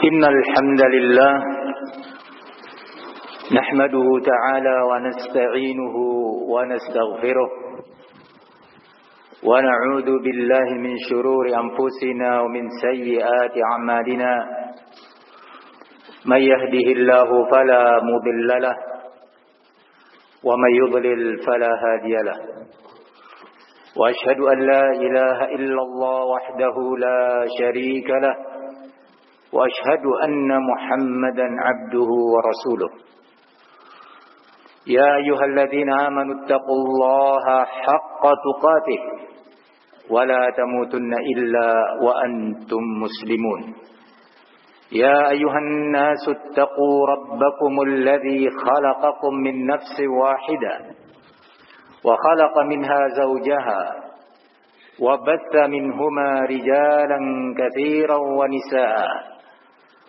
إن الحمد لله نحمده تعالى ونستعينه ونستغفره ونعوذ بالله من شرور أنفسنا ومن سيئات أعمالنا من يهده الله فلا مضل له ومن يضلل فلا هادي له وأشهد أن لا إله إلا الله وحده لا شريك له وأشهد أن محمدا عبده ورسوله يا أيها الذين آمنوا اتقوا الله حق تقاته ولا تموتن إلا وأنتم مسلمون يا أيها الناس اتقوا ربكم الذي خلقكم من نفس واحدة وخلق منها زوجها وبث منهما رجالا كثيرا ونساء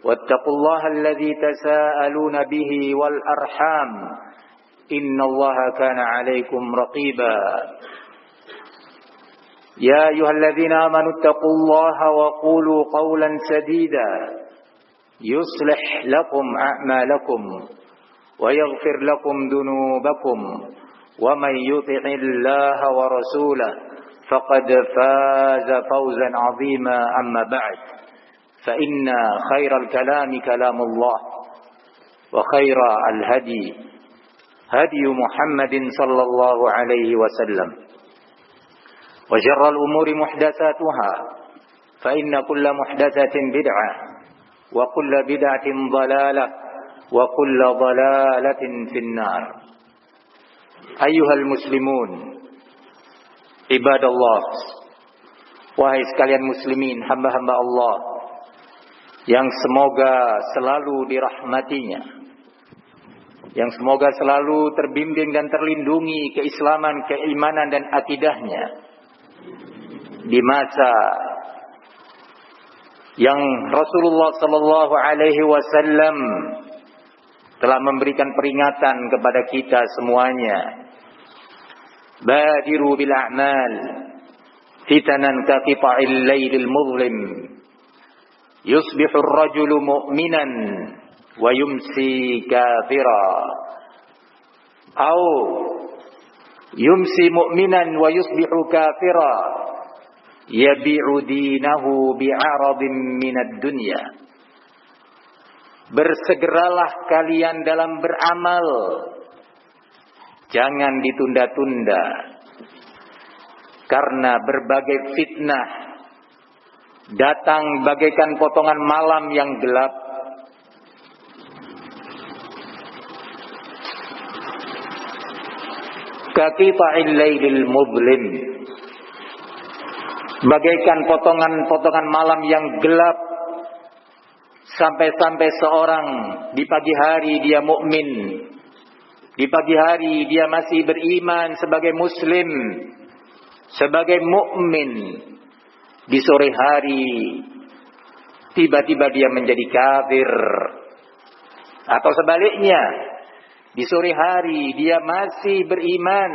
واتقوا الله الذي تساءلون به والأرحام إن الله كان عليكم رقيبا يا أيها الذين آمنوا اتقوا الله وقولوا قولا سديدا يصلح لكم أعمالكم ويغفر لكم ذنوبكم ومن يطع الله ورسوله فقد فاز فوزا عظيما أما بعد فإن خير الكلام كلام الله وخير الهدي هدي محمد صلى الله عليه وسلم وشر الأمور محدثاتها فإن كل محدثة بدعة وكل بدعة ضلالة وكل ضلالة في النار أيها المسلمون عباد الله wahai sekalian muslimin hamba-hamba Allah yang semoga selalu dirahmatinya, yang semoga selalu terbimbing dan terlindungi keislaman, keimanan dan akidahnya di masa yang Rasulullah sallallahu alaihi wasallam telah memberikan peringatan kepada kita semuanya. Badiru bil a'mal fitanan ka qita'il lailil muzlim yusbihu ar-rajulu mu'minan wa yumsi kafira atau yumsi mu'minan wa yusbihu kafira yabi'u dinahu bi'aradin minad dunya. Bersegeralah kalian dalam beramal, jangan ditunda-tunda, karena berbagai fitnah datang bagaikan potongan malam yang gelap. Kaqita'il lailil muzlim, bagaikan potongan-potongan malam yang gelap, sampai-sampai seorang di pagi hari dia mukmin, di pagi hari dia masih beriman sebagai muslim, sebagai mukmin, di sore hari tiba-tiba dia menjadi kafir, atau sebaliknya di sore hari dia masih beriman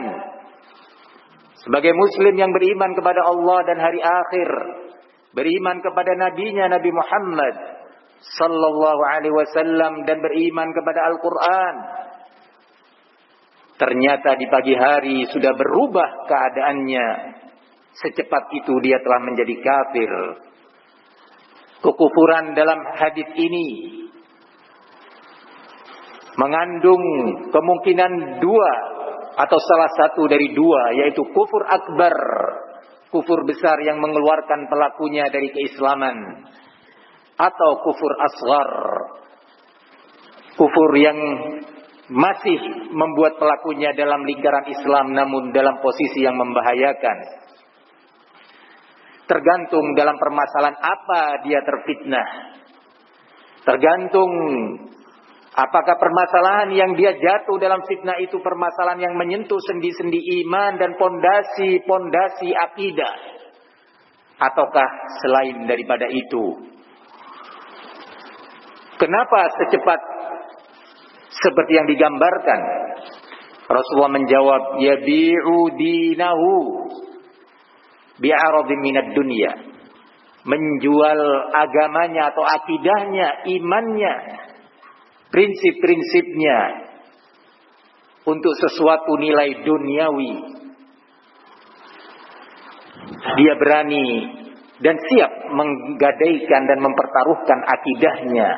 sebagai muslim yang beriman kepada Allah dan hari akhir, beriman kepada nabinya Nabi Muhammad sallallahu alaihi wasallam dan beriman kepada Al-Qur'an. Ternyata di pagi hari sudah berubah keadaannya. Secepat itu dia telah menjadi kafir. Kekufuran dalam hadis ini mengandung kemungkinan dua atau salah satu dari dua, yaitu kufur akbar, kufur besar yang mengeluarkan pelakunya dari keislaman, atau kufur asghar, kufur yang masih membuat pelakunya dalam lingkaran Islam namun dalam posisi yang membahayakan. Tergantung dalam permasalahan apa dia terfitnah. Tergantung apakah permasalahan yang dia jatuh dalam fitnah itu permasalahan yang menyentuh sendi-sendi iman dan pondasi-pondasi akidah, ataukah selain daripada itu. Kenapa secepat seperti yang digambarkan? Rasulullah menjawab, yabi'u dinahu bi'aradin minad dunya. menjual agamanya atau akidahnya, imannya, prinsip-prinsipnya untuk sesuatu nilai duniawi. Dia berani dan siap menggadaikan dan mempertaruhkan akidahnya,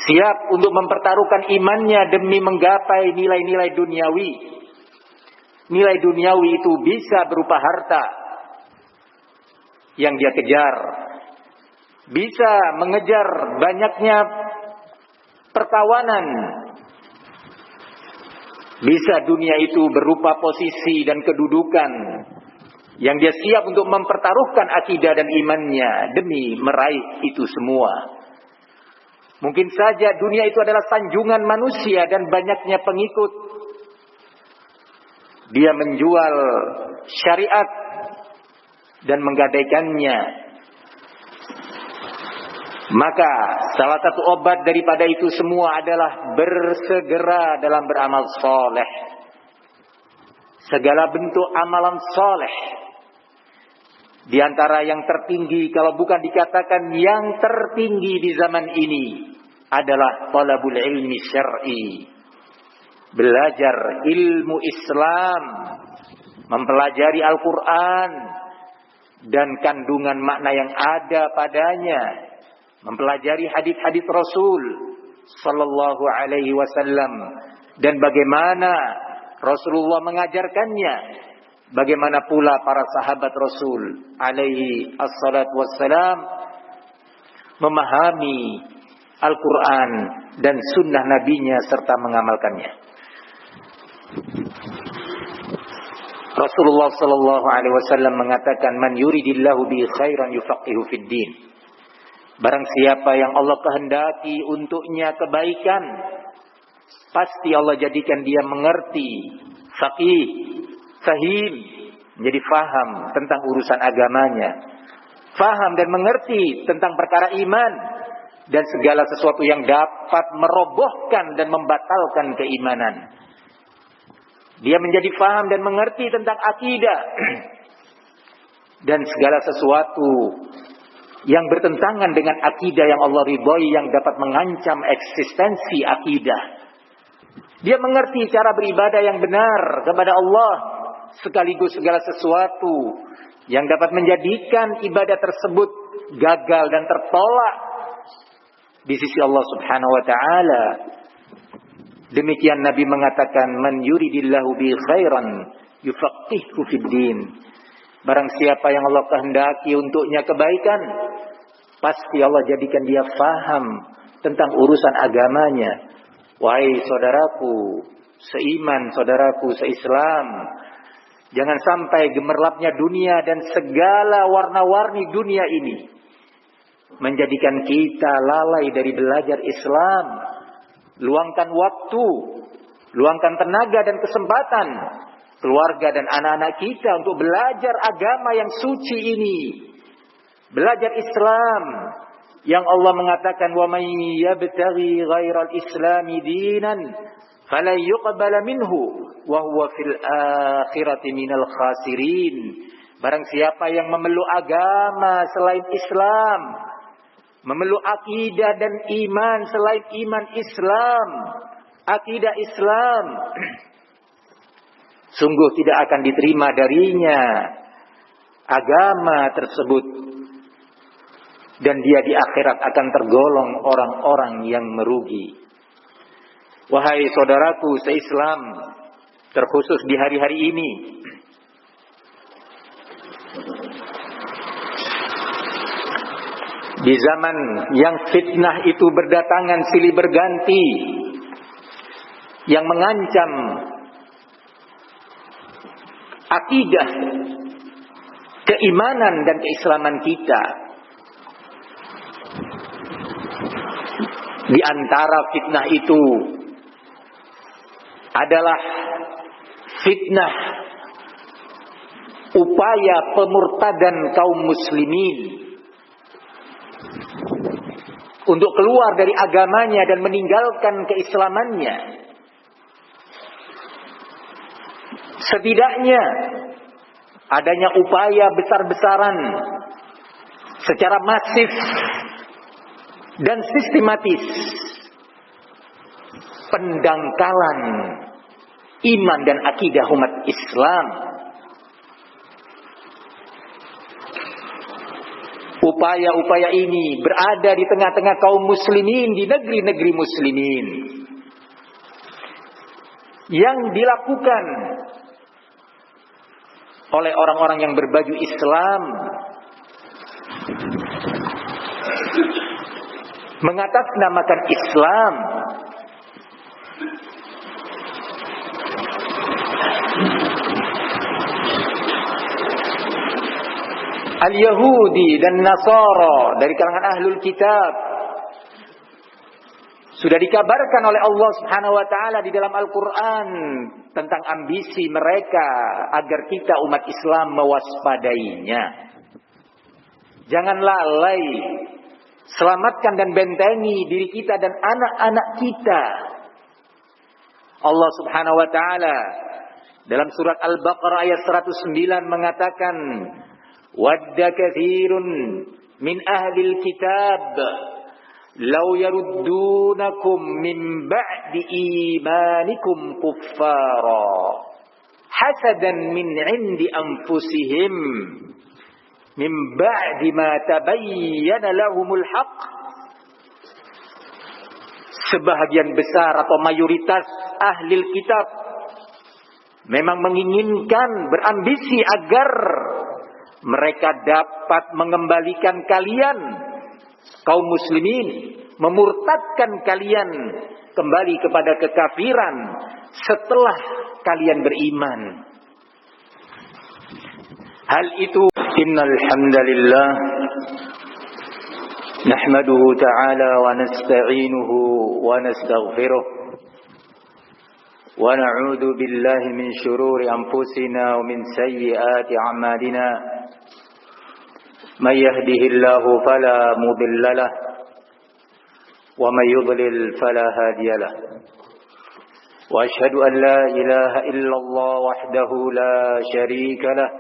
siap untuk mempertaruhkan imannya demi menggapai nilai-nilai duniawi. Nilai duniawi itu bisa berupa harta yang dia kejar, bisa mengejar banyaknya perkawanan, bisa dunia itu berupa posisi dan kedudukan yang dia siap untuk mempertaruhkan akidah dan imannya demi meraih itu semua. Mungkin saja dunia itu adalah sanjungan manusia dan banyaknya pengikut. Dia menjual syariat dan menggadaikannya. Maka salah satu obat daripada itu semua adalah bersegera dalam beramal soleh. Segala bentuk amalan soleh. Di antara yang tertinggi, kalau bukan dikatakan yang tertinggi di zaman ini, adalah talabul ilmi syar'i. Belajar ilmu Islam, mempelajari Al-Quran dan kandungan makna yang ada padanya, mempelajari hadits-hadits Rasul sallallahu alaihi wasallam dan bagaimana Rasulullah mengajarkannya, bagaimana pula para sahabat Rasul alaihi assalatu wassalam memahami Al-Quran dan sunnah nabinya serta mengamalkannya. Rasulullah sallallahu alaihi wasallam mengatakan, "Man yuridillahu bi khairan yufaqihu fid din." Barang siapa yang Allah kehendaki untuknya kebaikan, pasti Allah jadikan dia mengerti, faqih, fahim, menjadi faham tentang urusan agamanya, faham dan mengerti tentang perkara iman dan segala sesuatu yang dapat merobohkan dan membatalkan keimanan. Dia menjadi faham dan mengerti tentang akidah dan segala sesuatu yang bertentangan dengan akidah yang Allah ridhoi, yang dapat mengancam eksistensi akidah. Dia mengerti cara beribadah yang benar kepada Allah, sekaligus segala sesuatu yang dapat menjadikan ibadah tersebut gagal dan tertolak di sisi Allah Subhanahu wa taala. Demikian Nabi mengatakan, "Man yuridillahu bi khairan yufaqihu fid din." Barang siapa yang Allah kehendaki untuknya kebaikan, pasti Allah jadikan dia faham tentang urusan agamanya. Wahai saudaraku seiman, saudaraku seislam, jangan sampai gemerlapnya dunia dan segala warna-warni dunia ini menjadikan kita lalai dari belajar Islam. Luangkan waktu, luangkan tenaga dan kesempatan keluarga dan anak-anak kita untuk belajar agama yang suci ini. Belajar Islam yang Allah mengatakan, "Wa may yabtaghi ghairal islami dinan falan yuqbala minhu wa huwa fil akhirati minal khasirin." Barang siapa yang memeluk agama selain Islam, memeluk akidah dan iman selain iman Islam, akidah Islam, sungguh tidak akan diterima darinya agama tersebut, dan dia di akhirat akan tergolong orang-orang yang merugi. Wahai saudaraku seislam, terkhusus di hari-hari ini, di zaman yang fitnah itu berdatangan silih berganti, yang mengancam akidah, keimanan dan keislaman kita. Di antara fitnah itu adalah fitnah upaya pemurtadan kaum muslimin untuk keluar dari agamanya dan meninggalkan keislamannya. Setidaknya adanya upaya besar-besaran secara masif dan sistematis pendangkalan iman dan akidah umat Islam. Upaya-upaya ini berada di tengah-tengah kaum muslimin di negeri-negeri muslimin, yang dilakukan oleh orang-orang yang berbaju Islam, mengatasnamakan Islam, Al-Yahudi dan Nasara dari kalangan Ahlul Kitab. Sudah dikabarkan oleh Allah Subhanahu wa taala di dalam Al-Qur'an tentang ambisi mereka agar kita umat Islam mewaspadainya. Jangan lalai, selamatkan dan bentengi diri kita dan anak-anak kita. Allah Subhanahu wa taala dalam surat Al-Baqarah ayat 109 mengatakan, "Wadda katsirun min ahlil kitab law yaruddunakum min ba'di imanikum kuffara hasadan min 'indi anfusihim min ba'di ma tabayyana lahumul haqq." Sebahagian besar atau mayoritas ahlil kitab memang menginginkan, berambisi agar mereka dapat mengembalikan kalian kaum muslimin, memurtadkan kalian kembali kepada kekafiran setelah kalian beriman. Hal itu, innal hamdalillah nahmaduhu ta'ala wa nasta'inuhu wa nastaghfiruh wa na'udzu billahi min shururi anfusina wa min sayyiati a'malina. Man yahdihillahu fala mudilla lahu wa man yudlil fala hadiya lahu. Wa asyhadu an la ilaha illallah wahdahu la syarika lahu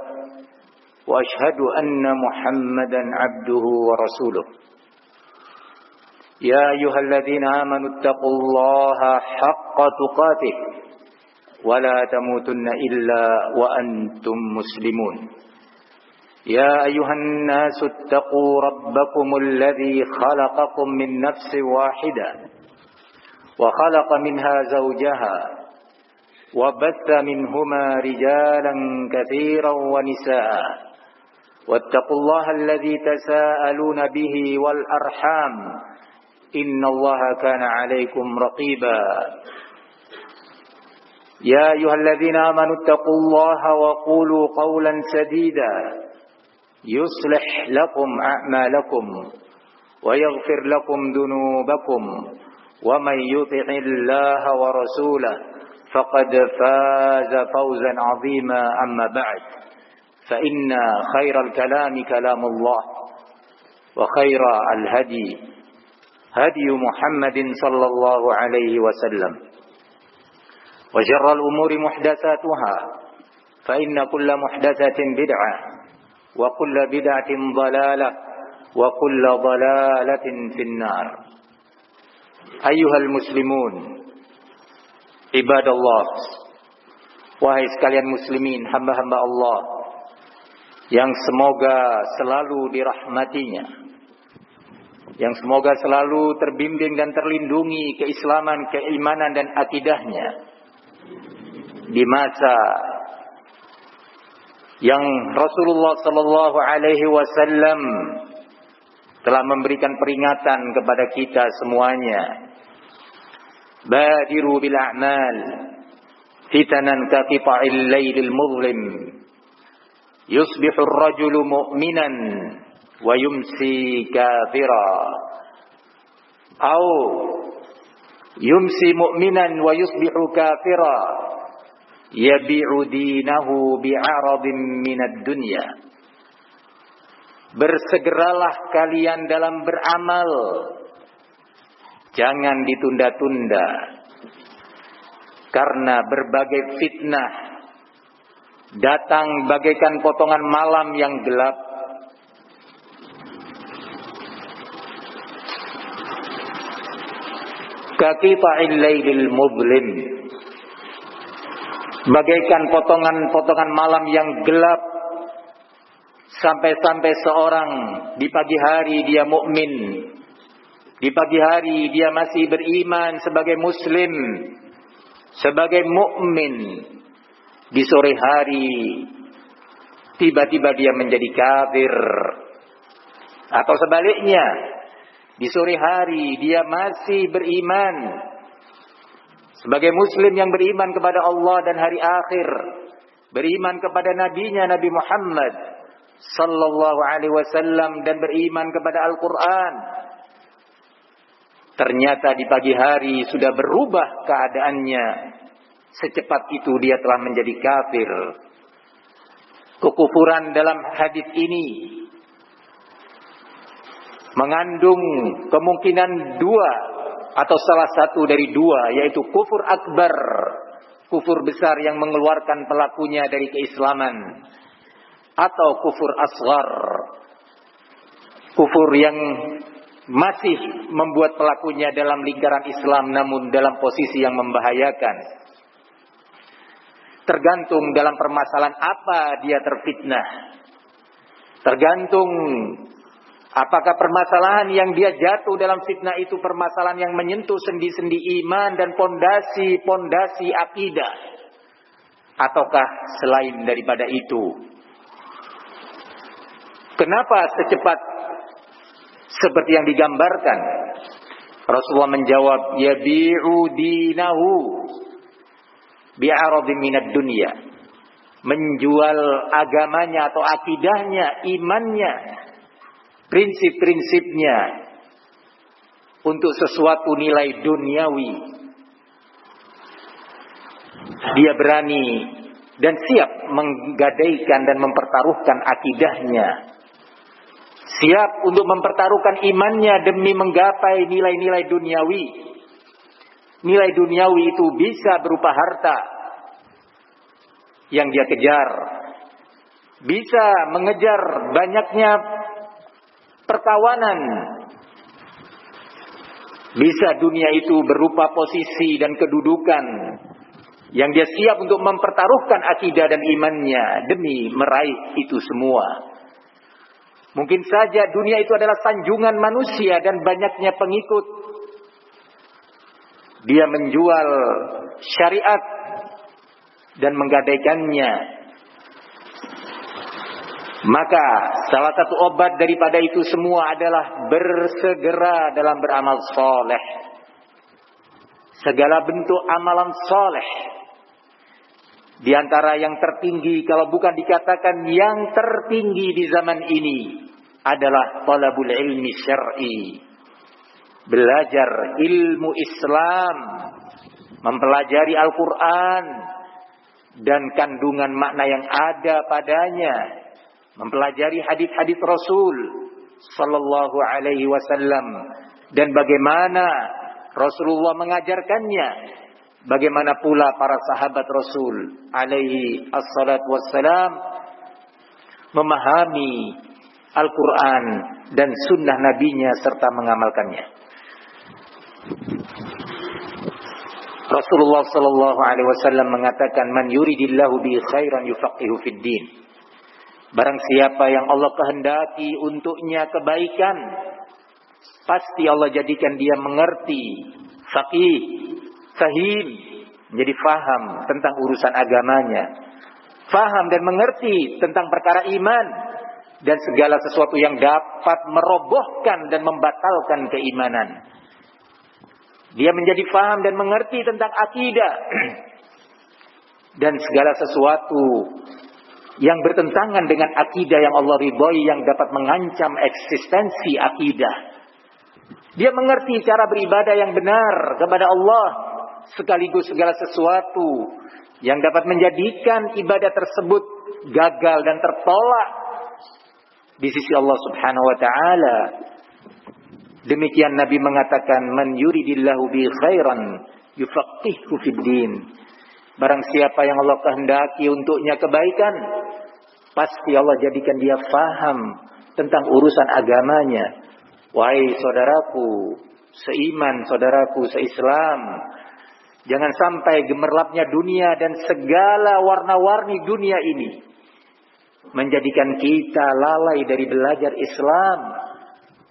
wa asyhadu anna Muhammadan 'abduhu wa rasuluh. Ya ayyuhalladzina amanu taqullaha haqqa tuqatih wa la tamutunna illa wa antum muslimun. يا أيها الناس اتقوا ربكم الذي خلقكم من نفس واحدة وخلق منها زوجها وبث منهما رجالا كثيرا ونساء واتقوا الله الذي تساءلون به والأرحام إن الله كان عليكم رقيبا. يا أيها الذين آمنوا اتقوا الله وقولوا قولا سديدا يصلح لكم أعمالكم ويغفر لكم ذنوبكم ومن يطع الله ورسوله فقد فاز فوزا عظيما. أما بعد، فإن خير الكلام كلام الله وخير الهدي هدي محمد صلى الله عليه وسلم وشر الأمور محدثاتها فإن كل محدثة بدعة وكل بدعة ضلالة وكل ضلالة في النار. أيها المسلمون عباد الله, wahai sekalian muslimin, hamba-hamba Allah yang semoga selalu dirahmatinya, yang semoga selalu terbimbing dan terlindungi keislaman, keimanan dan akidahnya di masa yang Rasulullah sallallahu alaihi wasallam telah memberikan peringatan kepada kita semuanya. Badiru bil a'mal fitanan ka qita'il lailil muzlim yusbihu ar-rajulu mu'minan wa yumsi kafira aw yumsi mu'minan wa yusbihu kafira yabi'u dinahu bi'aradin minad dunya. Bersegeralah kalian dalam beramal, jangan ditunda-tunda, karena berbagai fitnah datang bagaikan potongan malam yang gelap. Kaqita'il lailil mudlim, bagaikan potongan-potongan malam yang gelap. Sampai-sampai seorang di pagi hari dia mukmin, di pagi hari dia masih beriman sebagai muslim, sebagai mukmin. Di sore hari tiba-tiba dia menjadi kafir. Atau sebaliknya, di sore hari dia masih beriman sebagai muslim yang beriman kepada Allah dan hari akhir, beriman kepada nabinya Nabi Muhammad sallallahu alaihi wasallam, dan beriman kepada Al-Quran. Ternyata di pagi hari sudah berubah keadaannya. Secepat itu dia telah menjadi kafir. Kekufuran dalam hadis ini mengandung kemungkinan dua atau salah satu dari dua, yaitu kufur akbar, kufur besar yang mengeluarkan pelakunya dari keislaman, atau kufur asghar, kufur yang masih membuat pelakunya dalam lingkaran Islam namun dalam posisi yang membahayakan. Tergantung dalam permasalahan apa dia terfitnah. Tergantung apakah permasalahan yang dia jatuh dalam fitnah itu permasalahan yang menyentuh sendi-sendi iman dan pondasi-pondasi akidah, ataukah selain daripada itu. Kenapa secepat seperti yang digambarkan? Rasulullah menjawab, yabi'u dinahu bi'aradin minad dunya. Menjual agamanya atau akidahnya, imannya, prinsip-prinsipnya untuk sesuatu nilai duniawi. Dia berani dan siap menggadaikan dan mempertaruhkan akidahnya. Siap untuk mempertaruhkan imannya demi menggapai nilai-nilai duniawi. Nilai duniawi itu bisa berupa harta yang dia kejar. Bisa mengejar banyaknya perkawanan. Bisa dunia itu berupa posisi dan kedudukan yang dia siap untuk mempertaruhkan akidah dan imannya demi meraih itu semua. Mungkin saja dunia itu adalah sanjungan manusia dan banyaknya pengikut. Dia menjual syariat dan menggadaikannya. Maka salah satu obat daripada itu semua adalah bersegera dalam beramal soleh. Segala bentuk amalan soleh. Di antara yang tertinggi, kalau bukan dikatakan yang tertinggi di zaman ini, adalah talabul ilmi syar'i. Belajar ilmu Islam, mempelajari Al-Quran dan kandungan makna yang ada padanya, mempelajari hadis-hadis Rasul sallallahu alaihi wasallam dan bagaimana Rasulullah mengajarkannya, bagaimana pula para sahabat Rasul alaihi assalatu wassalam memahami Al-Quran dan sunnah nabinya serta mengamalkannya. Rasulullah sallallahu alaihi wasallam mengatakan, man yuridillahu bi khairan yufaqihu fid din. Barang siapa yang Allah kehendaki untuknya kebaikan, pasti Allah jadikan dia mengerti, faqih, fahim, menjadi faham tentang urusan agamanya, faham dan mengerti tentang perkara iman dan segala sesuatu yang dapat merobohkan dan membatalkan keimanan. Dia menjadi faham dan mengerti tentang akidah dan segala sesuatu yang bertentangan dengan akidah yang Allah ridhoi, yang dapat mengancam eksistensi akidah. Dia mengerti cara beribadah yang benar kepada Allah, sekaligus segala sesuatu yang dapat menjadikan ibadah tersebut gagal dan tertolak di sisi Allah Subhanahu wa taala. Demikian Nabi mengatakan, man yuridillahu bi khairan yufaqihu fid din. Barang siapa yang Allah kehendaki untuknya kebaikan, pasti Allah jadikan dia faham tentang urusan agamanya. Wahai saudaraku, seiman, saudaraku seislam. Jangan sampai gemerlapnya dunia dan segala warna-warni dunia ini menjadikan kita lalai dari belajar Islam.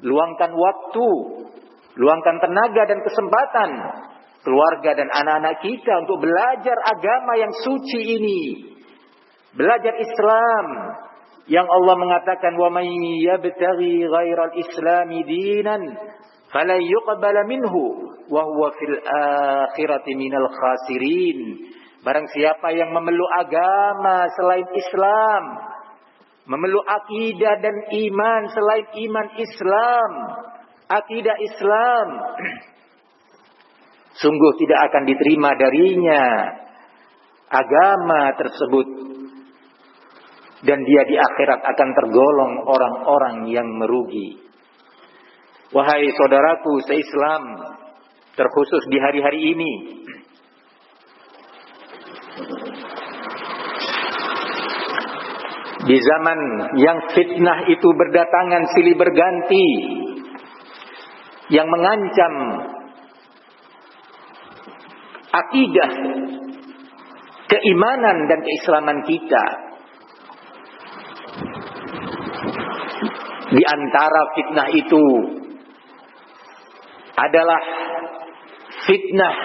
Luangkan waktu, luangkan tenaga dan kesempatan keluarga dan anak-anak kita untuk belajar agama yang suci ini. Belajar Islam yang Allah mengatakan, wa may yabtaghi ghairal islami dinan falan yuqbala minhu wa huwa fil akhirati minal khasirin. Barang siapa yang memeluk agama selain Islam, memeluk akidah dan iman selain iman Islam, akidah Islam, sungguh tidak akan diterima darinya agama tersebut, dan dia di akhirat akan tergolong orang-orang yang merugi. Wahai saudaraku seislam, terkhusus di hari-hari ini, di zaman yang fitnah itu berdatangan silih berganti, yang mengancam akidah, keimanan dan keislaman kita. Di antara fitnah itu adalah fitnah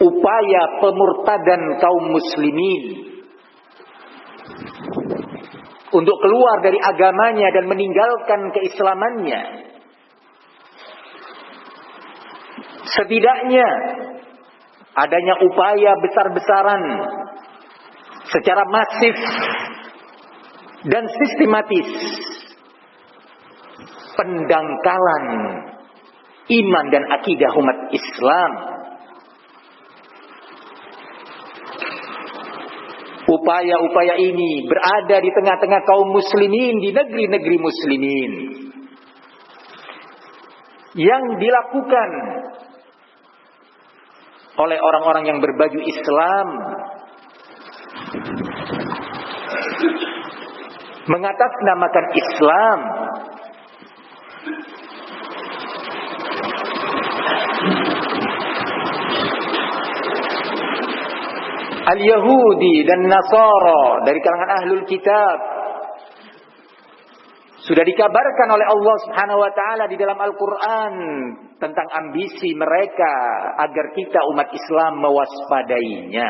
upaya pemurtadan kaum muslimin untuk keluar dari agamanya dan meninggalkan keislamannya. Setidaknya adanya upaya besar-besaran secara masif dan sistematis pendangkalan iman dan akidah umat Islam. Upaya-upaya ini berada di tengah-tengah kaum muslimin di negeri-negeri muslimin, yang dilakukan oleh orang-orang yang berbaju Islam, mengatasnamakan Islam, Al-Yahudi dan Nasara dari kalangan Ahlul Kitab. Sudah dikabarkan oleh Allah Subhanahu wa taala di dalam Al-Qur'an tentang ambisi mereka agar kita umat Islam mewaspadainya.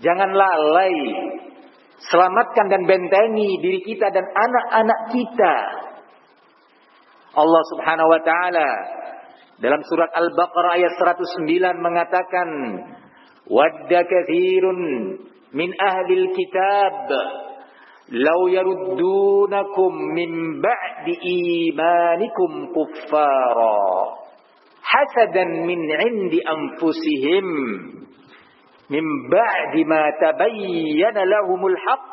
Jangan lalai, selamatkan dan bentengi diri kita dan anak-anak kita. Allah Subhanahu wa taala dalam surat Al-Baqarah ayat 109 mengatakan, wadda katsirun min ahlil kitab law yaruddunakum min ba'di imanikum kuffara hasadan min 'indi anfusihim min ba'di ma tabayyana lahumul haqq.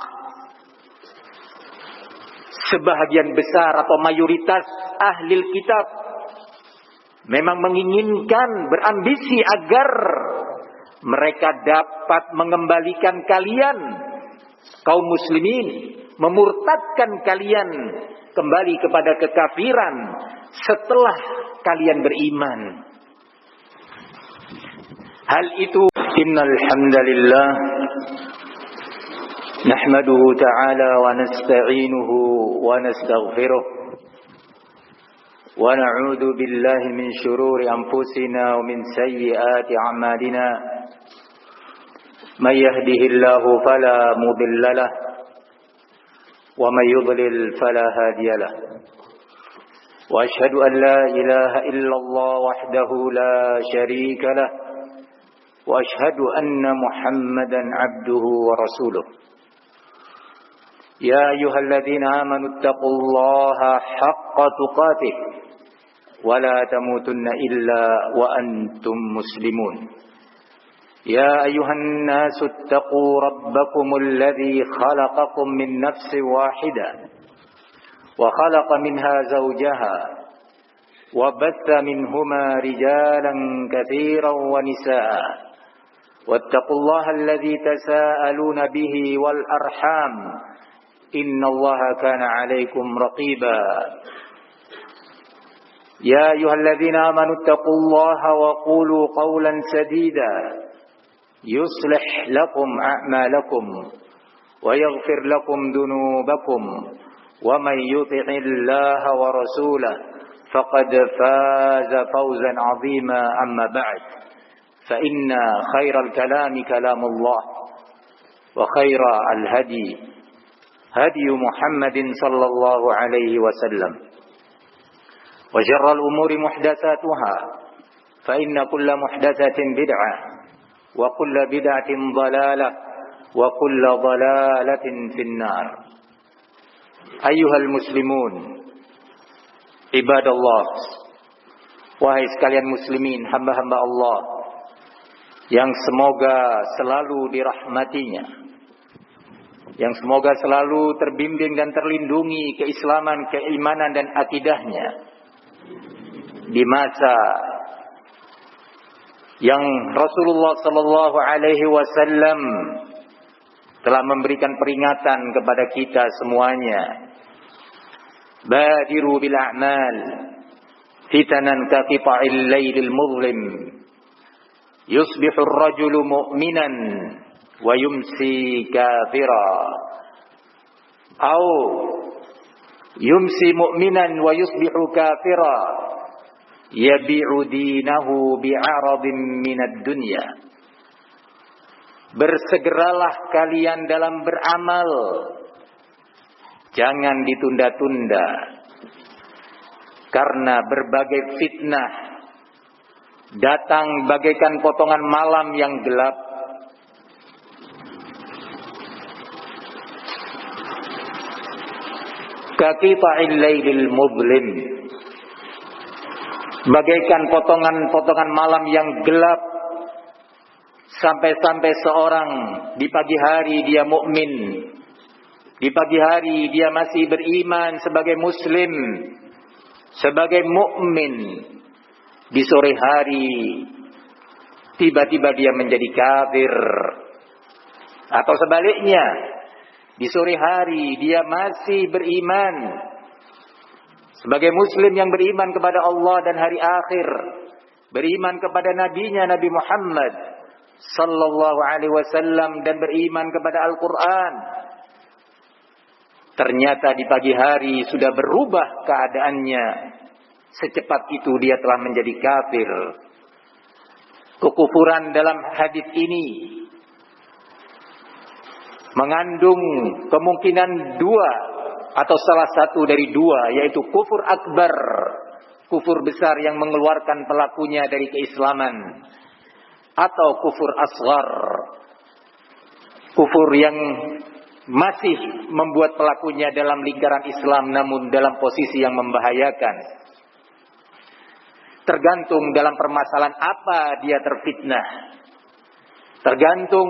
Sebahagian besar atau mayoritas ahli kitab memang menginginkan, berambisi agar mereka dapat mengembalikan kalian kaum muslimin, memurtadkan kalian kembali kepada kekafiran setelah kalian beriman. Hal itu, innal hamdalillah nahmaduhu ta'ala wa nasta'inuhu wa nastaghfiruh wa na'udzu billahi min shururi anfusina wa min sayyiati a'malina. من يهده الله فلا مضل له ومن يضلل فلا هادي له وأشهد أن لا إله إلا الله وحده لا شريك له وأشهد أن محمدا عبده ورسوله. يا أيها الذين آمنوا اتقوا الله حق تقاته ولا تموتن إلا وأنتم مسلمون. يا أيها الناس اتقوا ربكم الذي خلقكم من نفس واحدة وخلق منها زوجها وبث منهما رجالا كثيرا ونساء واتقوا الله الذي تساءلون به والأرحام إن الله كان عليكم رقيبا. يا أيها الذين آمنوا اتقوا الله وقولوا قولا سديدا يصلح لكم أعمالكم ويغفر لكم ذنوبكم ومن يطع الله ورسوله فقد فاز فوزا عظيما. أما بعد فإن خير الكلام كلام الله وخير الهدي هدي محمد صلى الله عليه وسلم وشر الأمور محدثاتها فإن كل محدثة بدعة وكل بدعة ضلالة وكل ضلالة في النار. أيها المسلمون عباد الله, wahai sekalian muslimin, hamba-hamba Allah yang semoga selalu dirahmatinya, yang semoga selalu terbimbing dan terlindungi keislaman, keimanan dan akidahnya di masa yang Rasulullah sallallahu alaihi wasallam telah memberikan peringatan kepada kita semuanya. Badiru bil a'mal fitanan ka qita'il lailil muzlim yusbihu ar-rajulu mu'minan wa yumsi kafira au yumsi mu'minan wa yusbihu kafira yabi'u dinahu bi'aradin minad dunya. Bersegeralah kalian dalam beramal, jangan ditunda-tunda, karena berbagai fitnah datang bagaikan potongan malam yang gelap. Kaqita'il lailil muzlim, bagaikan potongan-potongan malam yang gelap, sampai-sampai seorang di pagi hari dia mukmin, di pagi hari dia masih beriman sebagai muslim, sebagai mukmin, di sore hari tiba-tiba dia menjadi kafir. Atau sebaliknya, di sore hari dia masih beriman sebagai muslim yang beriman kepada Allah dan hari akhir, beriman kepada nabinya Nabi Muhammad sallallahu alaihi wasallam dan beriman kepada Al-Qur'an. Ternyata di pagi hari sudah berubah keadaannya. Secepat itu dia telah menjadi kafir. Kekufuran dalam hadis ini mengandung kemungkinan dua atau salah satu dari dua, yaitu kufur akbar, kufur besar yang mengeluarkan pelakunya dari keislaman, atau kufur asghar, kufur yang masih membuat pelakunya dalam lingkaran Islam namun dalam posisi yang membahayakan. Tergantung dalam permasalahan apa dia terfitnah, tergantung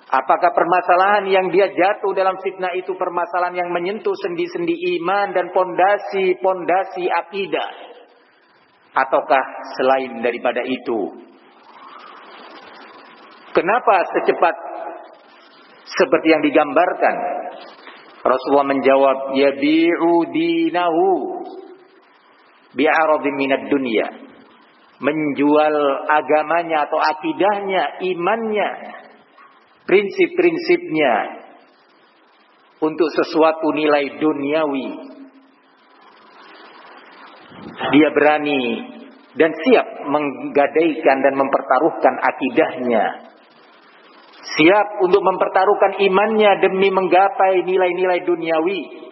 apakah permasalahan yang dia jatuh dalam fitnah itu permasalahan yang menyentuh sendi-sendi iman dan pondasi-pondasi akidah, ataukah selain daripada itu. Kenapa secepat seperti yang digambarkan? Rasulullah menjawab, yabi'u dinahu bi'aradin minad dunya, menjual agamanya atau akidahnya, imannya, prinsip-prinsipnya untuk sesuatu nilai duniawi. Dia berani dan siap menggadaikan dan mempertaruhkan akidahnya, siap untuk mempertaruhkan imannya demi menggapai nilai-nilai duniawi.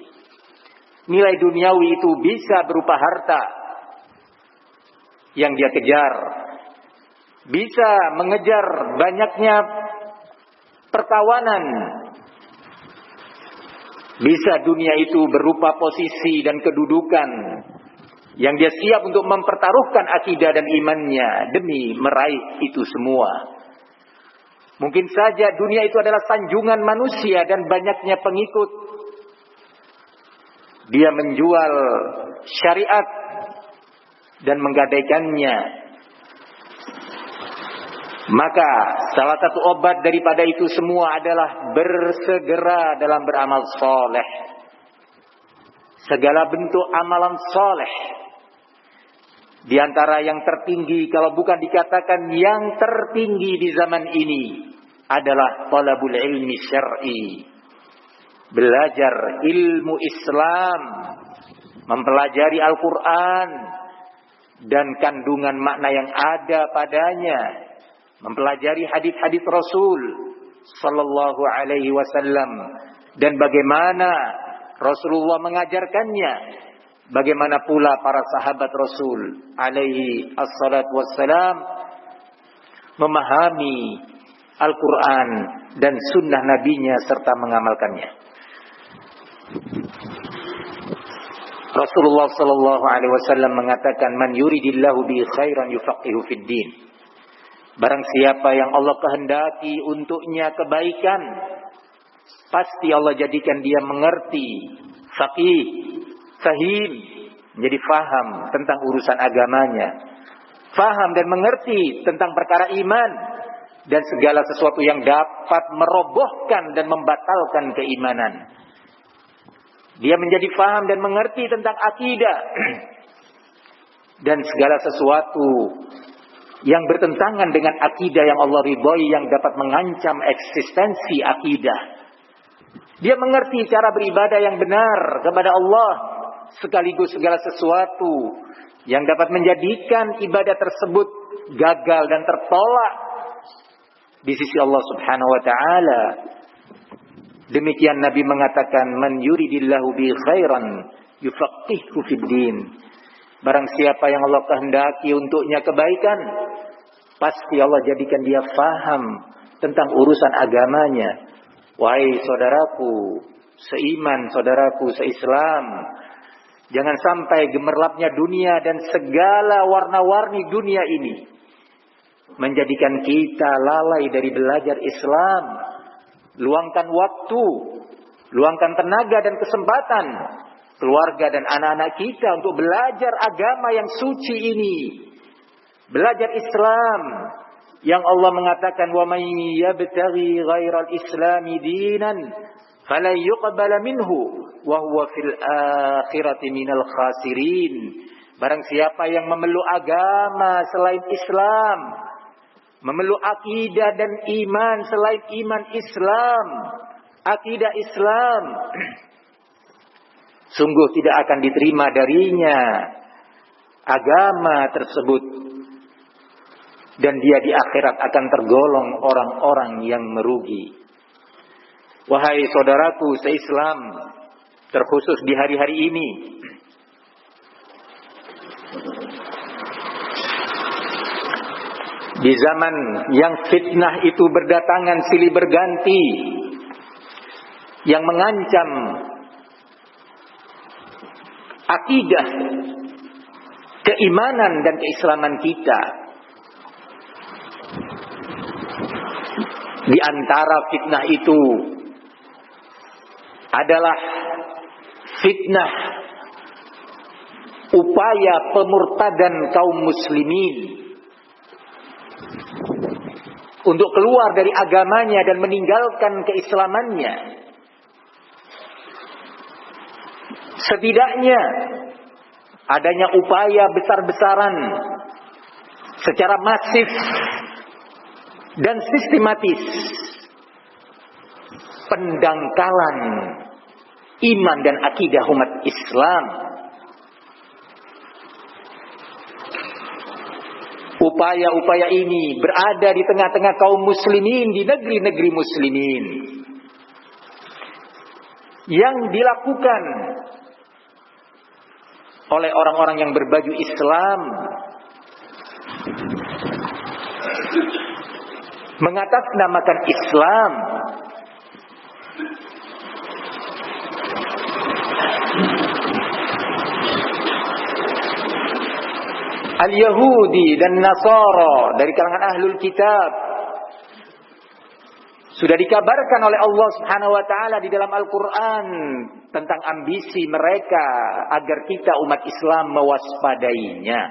Nilai duniawi itu bisa berupa harta yang dia kejar, bisa mengejar banyaknya perkawanan, bisa dunia itu berupa posisi dan kedudukan yang dia siap untuk mempertaruhkan akidah dan imannya demi meraih itu semua. Mungkin saja dunia itu adalah sanjungan manusia dan banyaknya pengikut. Dia menjual syariat dan menggadaikannya. Maka salah satu obat daripada itu semua adalah bersegera dalam beramal soleh. Segala bentuk amalan soleh Di antara yang tertinggi, kalau bukan dikatakan yang tertinggi di zaman ini, adalah talabul ilmi syar'i. Belajar ilmu Islam, mempelajari Al-Quran dan kandungan makna yang ada padanya, mempelajari hadis-hadis Rasul sallallahu alaihi wasallam dan bagaimana Rasulullah mengajarkannya, bagaimana pula para sahabat Rasul alaihi assalatu wassalam memahami Al-Quran dan sunnah nabinya serta mengamalkannya. Rasulullah sallallahu alaihi wasallam mengatakan, "Man yuridillahu bi khairan yufaqihu fid din." Barang siapa yang Allah kehendaki untuknya kebaikan, pasti Allah jadikan dia mengerti, faqih, fahim, menjadi faham tentang urusan agamanya, faham dan mengerti tentang perkara iman dan segala sesuatu yang dapat merobohkan dan membatalkan keimanan. Dia menjadi faham dan mengerti tentang akidah dan segala sesuatu yang bertentangan dengan akidah yang Allah ridhoi, yang dapat mengancam eksistensi akidah. Dia mengerti cara beribadah yang benar kepada Allah, sekaligus segala sesuatu yang dapat menjadikan ibadah tersebut gagal dan tertolak di sisi Allah Subhanahu wa taala. Demikian Nabi mengatakan, "Man yuridillahu bi khairan yufaqihu fid din." Barang siapa yang Allah kehendaki untuknya kebaikan, pasti Allah jadikan dia faham tentang urusan agamanya. Wahai saudaraku seiman, saudaraku seislam, jangan sampai gemerlapnya dunia dan segala warna-warni dunia ini menjadikan kita lalai dari belajar Islam. Luangkan waktu, luangkan tenaga dan kesempatan keluarga dan anak-anak kita untuk belajar agama yang suci ini. Belajar Islam yang Allah mengatakan, "Wa may yabtaghi ghairal islami dinan falan yuqbala minhu wa huwa fil akhirati minal khasirin." Barang siapa yang memeluk agama selain Islam, memeluk akidah dan iman selain iman Islam, akidah Islam, sungguh tidak akan diterima darinya agama tersebut, dan dia di akhirat akan tergolong orang-orang yang merugi. Wahai saudaraku seislam, terkhusus di hari-hari ini, di zaman yang fitnah itu berdatangan silih berganti, yang mengancam akidah, keimanan dan keislaman kita. Di antara fitnah itu adalah fitnah upaya pemurtadan kaum muslimin untuk keluar dari agamanya dan meninggalkan keislamannya. Setidaknya adanya upaya besar-besaran secara masif dan sistematis pendangkalan iman dan akidah umat Islam. Upaya-upaya ini berada di tengah-tengah kaum muslimin di negeri-negeri muslimin, yang dilakukan oleh orang-orang yang berbaju Islam, mengatasnamakan Islam, Al-Yahudi dan Nasara dari kalangan Ahlul Kitab sudah dikabarkan oleh Allah Subhanahu wa taala di dalam Al-Qur'an tentang ambisi mereka agar kita umat Islam mewaspadainya.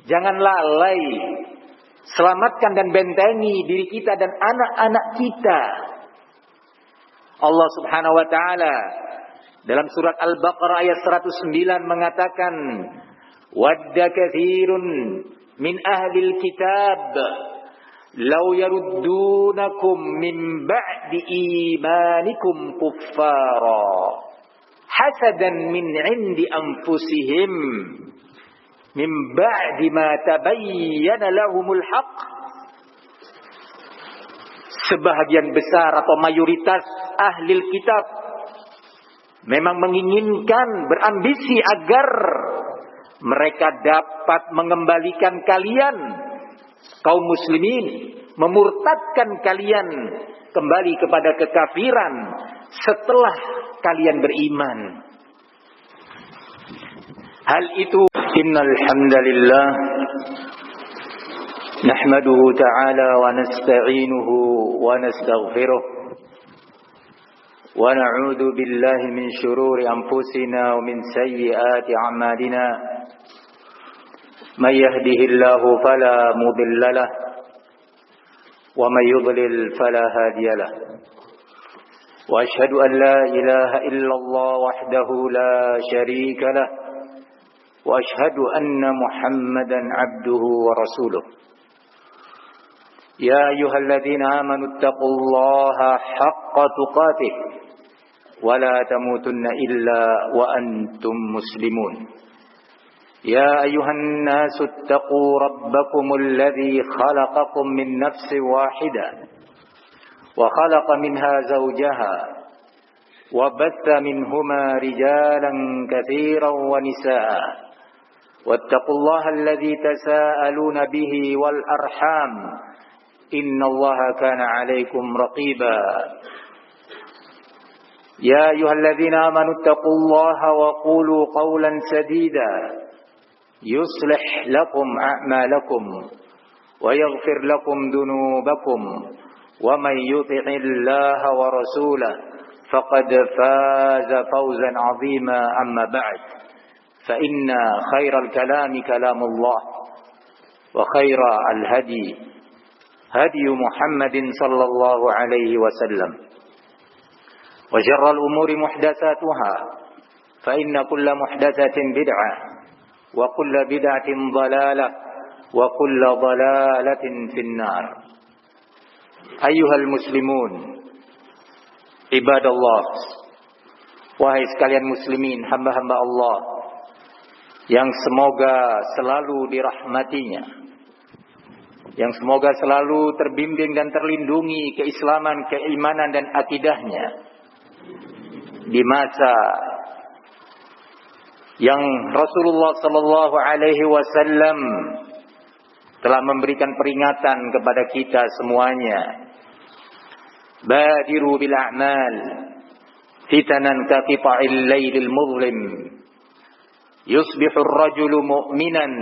Jangan lalai, selamatkan dan bentengi diri kita dan anak-anak kita. Allah Subhanahu wa taala dalam surat Al-Baqarah ayat 109 mengatakan, wadda katsirun min ahlil kitab law yaruddunakum min ba'di imanikum kuffara hasadan min 'indi anfusihim min ba'di ma tabayyana lahumul haqq. Sebahagian besar atau mayoritas ahlil kitab memang menginginkan, berambisi agar mereka dapat mengembalikan kalian kaum muslimin, memurtadkan kalian kembali kepada kekafiran setelah kalian beriman. Hal itu, innal hamdalillah nahmaduhu ta'ala wa nasta'inuhu wa nastaghfiruh wa na'udzu billahi min shururi anfusina wa min sayyiati a'malina. Man yahdihillahu fala mudilla lahu wa man yudlil fala hadiya lahu. Wa asyhadu an la ilaha illallah wahdahu la syarika lahu wa asyhadu anna Muhammadan 'abduhu wa rasuluh. Ya ayyuhalladzina amanu taqullaha haqqa tuqatih wa la tamutunna illa wa antum muslimun. Ya ayyuhan nasu taqu rabbakumul ladzi khalaqakum min nafsin wahidah wa khalaqa minha zawjaha wa batha minhuma rijalan katsiran wa nisaa. Wattaqullaha alladzi tasaaluna bihi wal arham innallaha kana 'alaikum raqiba. Ya ayyuhalladzina amanu taqullaha wa qulu qawlan sadida yuslih lakum a'malakum wa yaghfir lakum dhunubakum wa may yuti'illaha wa rasulahu faqad faza fawzan 'azima. Amma ba'd, fa inna khairal kalami kalamullah wa khairal hadi hadi Muhammadin sallallahu alaihi wasallam wa syarrul umuri muhdatsatuha fa inna kulla muhdatsatin bid'ah wa kulla bid'atin dhalalah wa kulla dhalalatin finnar. Ayyuhal muslimun, ibadallah, wahai sekalian muslimin, hamba-hamba Allah yang semoga selalu dirahmatinya, yang semoga selalu terbimbing dan terlindungi keislaman, keimanan dan akidahnya di masa yang Rasulullah sallallahu alaihi wasallam telah memberikan peringatan kepada kita semuanya. Badiru bil a'mal fitanan ka qita'il lailil muzlim yusbihu ar-rajulu mu'minan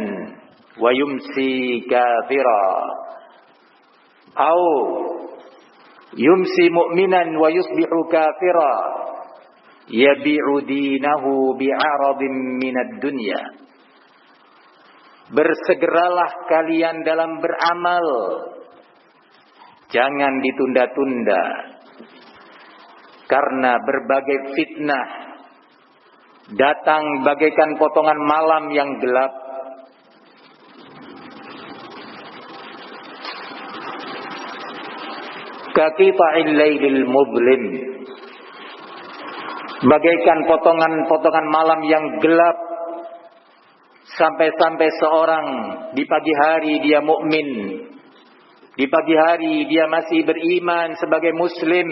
wa yumsi kafira aw yumsi mu'minan wa yusbihu kafira yabi'u dinahu bi'aradin minad dunya. Bersegeralah kalian dalam beramal, jangan ditunda-tunda, karena berbagai fitnah datang bagaikan potongan malam yang gelap. Kaqita'il lailil muzlim, bagaikan potongan-potongan malam yang gelap, sampai-sampai seorang di pagi hari dia mukmin, di pagi hari dia masih beriman sebagai muslim,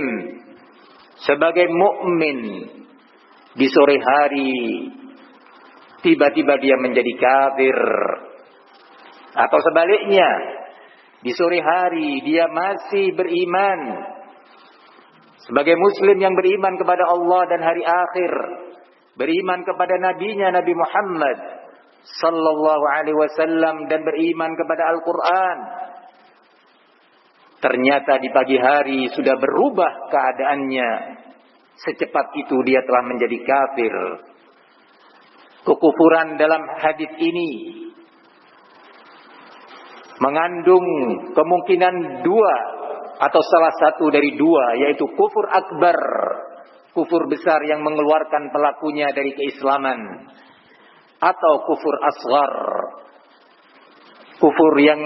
sebagai mukmin, di sore hari tiba-tiba dia menjadi kafir. Atau sebaliknya, di sore hari dia masih beriman sebagai muslim yang beriman kepada Allah dan hari akhir, beriman kepada nabinya Nabi Muhammad sallallahu alaihi wasallam dan beriman kepada Al-Qur'an. Ternyata di pagi hari sudah berubah keadaannya. Secepat itu dia telah menjadi kafir. Kekufuran dalam hadis ini mengandung kemungkinan dua atau salah satu dari dua, yaitu kufur akbar, kufur besar yang mengeluarkan pelakunya dari keislaman, atau kufur asghar, kufur yang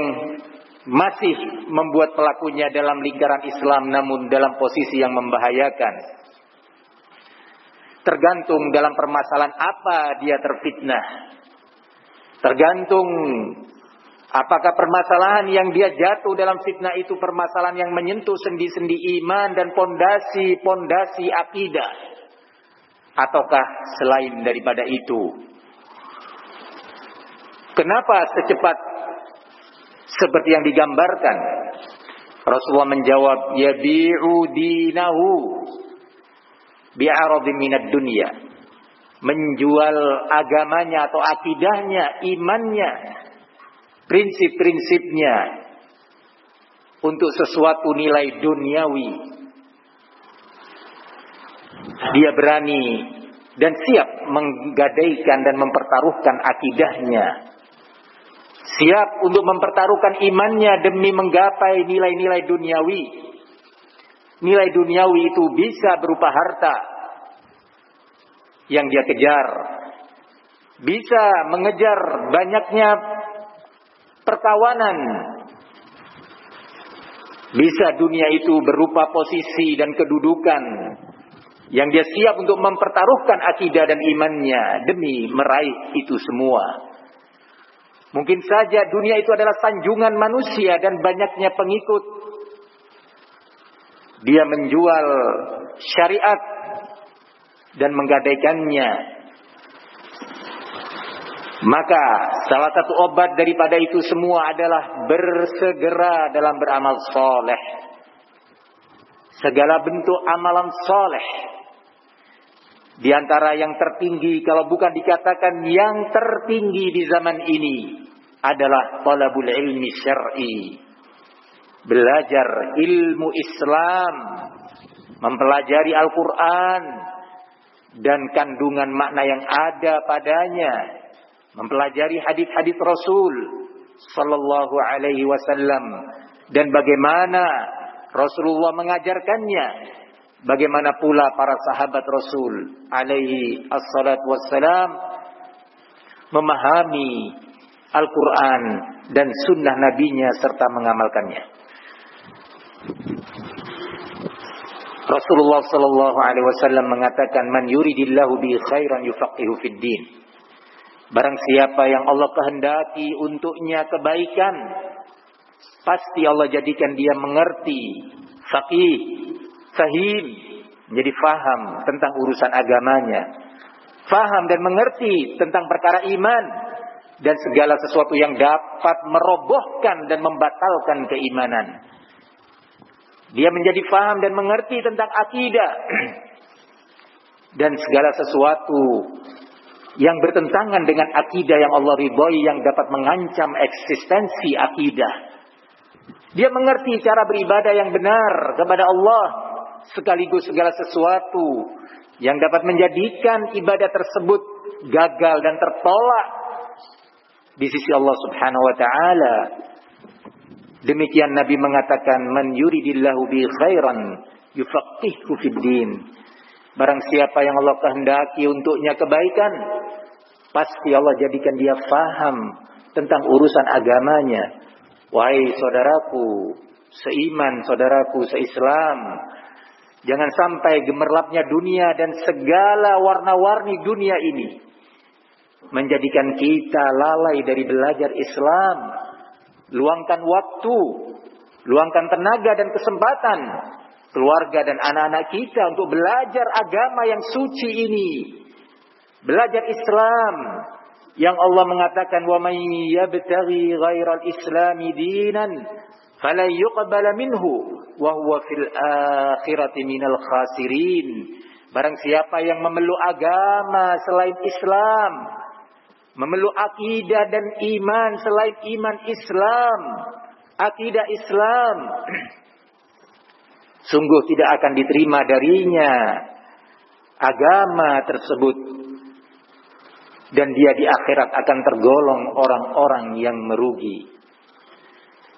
masih membuat pelakunya dalam lingkaran Islam namun dalam posisi yang membahayakan. Tergantung dalam permasalahan apa dia terfitnah. Tergantung apakah permasalahan yang dia jatuh dalam fitnah itu permasalahan yang menyentuh sendi-sendi iman dan pondasi-pondasi akidah, ataukah selain daripada itu. Kenapa secepat seperti yang digambarkan? Rasulullah menjawab, yabi'u dinahu bi'aradin minad dunya. Menjual agamanya atau akidahnya, imannya, prinsip-prinsipnya untuk sesuatu nilai duniawi. Dia berani dan siap menggadaikan dan mempertaruhkan akidahnya. Siap untuk mempertaruhkan imannya demi menggapai nilai-nilai duniawi. Nilai duniawi itu bisa berupa harta yang dia kejar. Bisa mengejar banyaknya perkawanan. Bisa dunia itu berupa posisi dan kedudukan yang dia siap untuk mempertaruhkan akidah dan imannya demi meraih itu semua. Mungkin saja dunia itu adalah sanjungan manusia dan banyaknya pengikut. Dia menjual syariat dan menggadaikannya. Maka salah satu obat daripada itu semua adalah bersegera dalam beramal soleh. Segala bentuk amalan soleh. Di antara yang tertinggi, kalau bukan dikatakan yang tertinggi di zaman ini, adalah talabul ilmi syar'i. Belajar ilmu Islam, mempelajari Al-Quran dan kandungan makna yang ada padanya, mempelajari hadis-hadis Rasul sallallahu alaihi wasallam dan bagaimana Rasulullah mengajarkannya, bagaimana pula para sahabat Rasul alaihi assalatu wassalam memahami Al-Quran dan sunnah nabinya serta mengamalkannya. Rasulullah sallallahu alaihi wasallam mengatakan, man yuridillahu bi khairan yufaqihu fid din. Barang siapa yang Allah kehendaki untuknya kebaikan, pasti Allah jadikan dia mengerti, faqih, fahim, menjadi faham tentang urusan agamanya, faham dan mengerti tentang perkara iman dan segala sesuatu yang dapat merobohkan dan membatalkan keimanan. Dia menjadi faham dan mengerti tentang akidah dan segala sesuatu yang bertentangan dengan akidah yang Allah ridhoi, yang dapat mengancam eksistensi akidah. Dia mengerti cara beribadah yang benar kepada Allah, sekaligus segala sesuatu yang dapat menjadikan ibadah tersebut gagal dan tertolak di sisi Allah Subhanahu wa taala. Demikian Nabi mengatakan, man yuridillahu bi khairan yufaqihu fid din. Barang siapa yang Allah kehendaki untuknya kebaikan, pasti Allah jadikan dia faham tentang urusan agamanya. Wahai saudaraku seiman, saudaraku seislam, jangan sampai gemerlapnya dunia dan segala warna-warni dunia ini menjadikan kita lalai dari belajar Islam. Luangkan waktu, luangkan tenaga dan kesempatan keluarga dan anak-anak kita untuk belajar agama yang suci ini. Belajar Islam yang Allah mengatakan, wa may yabtaghi ghairal islami dinan falan yuqbala minhu wa huwa fil akhirati minal khasirin. Barang siapa yang memeluk agama selain Islam, memeluk akidah dan iman selain iman Islam, akidah Islam, sungguh tidak akan diterima darinya agama tersebut, dan dia di akhirat akan tergolong orang-orang yang merugi.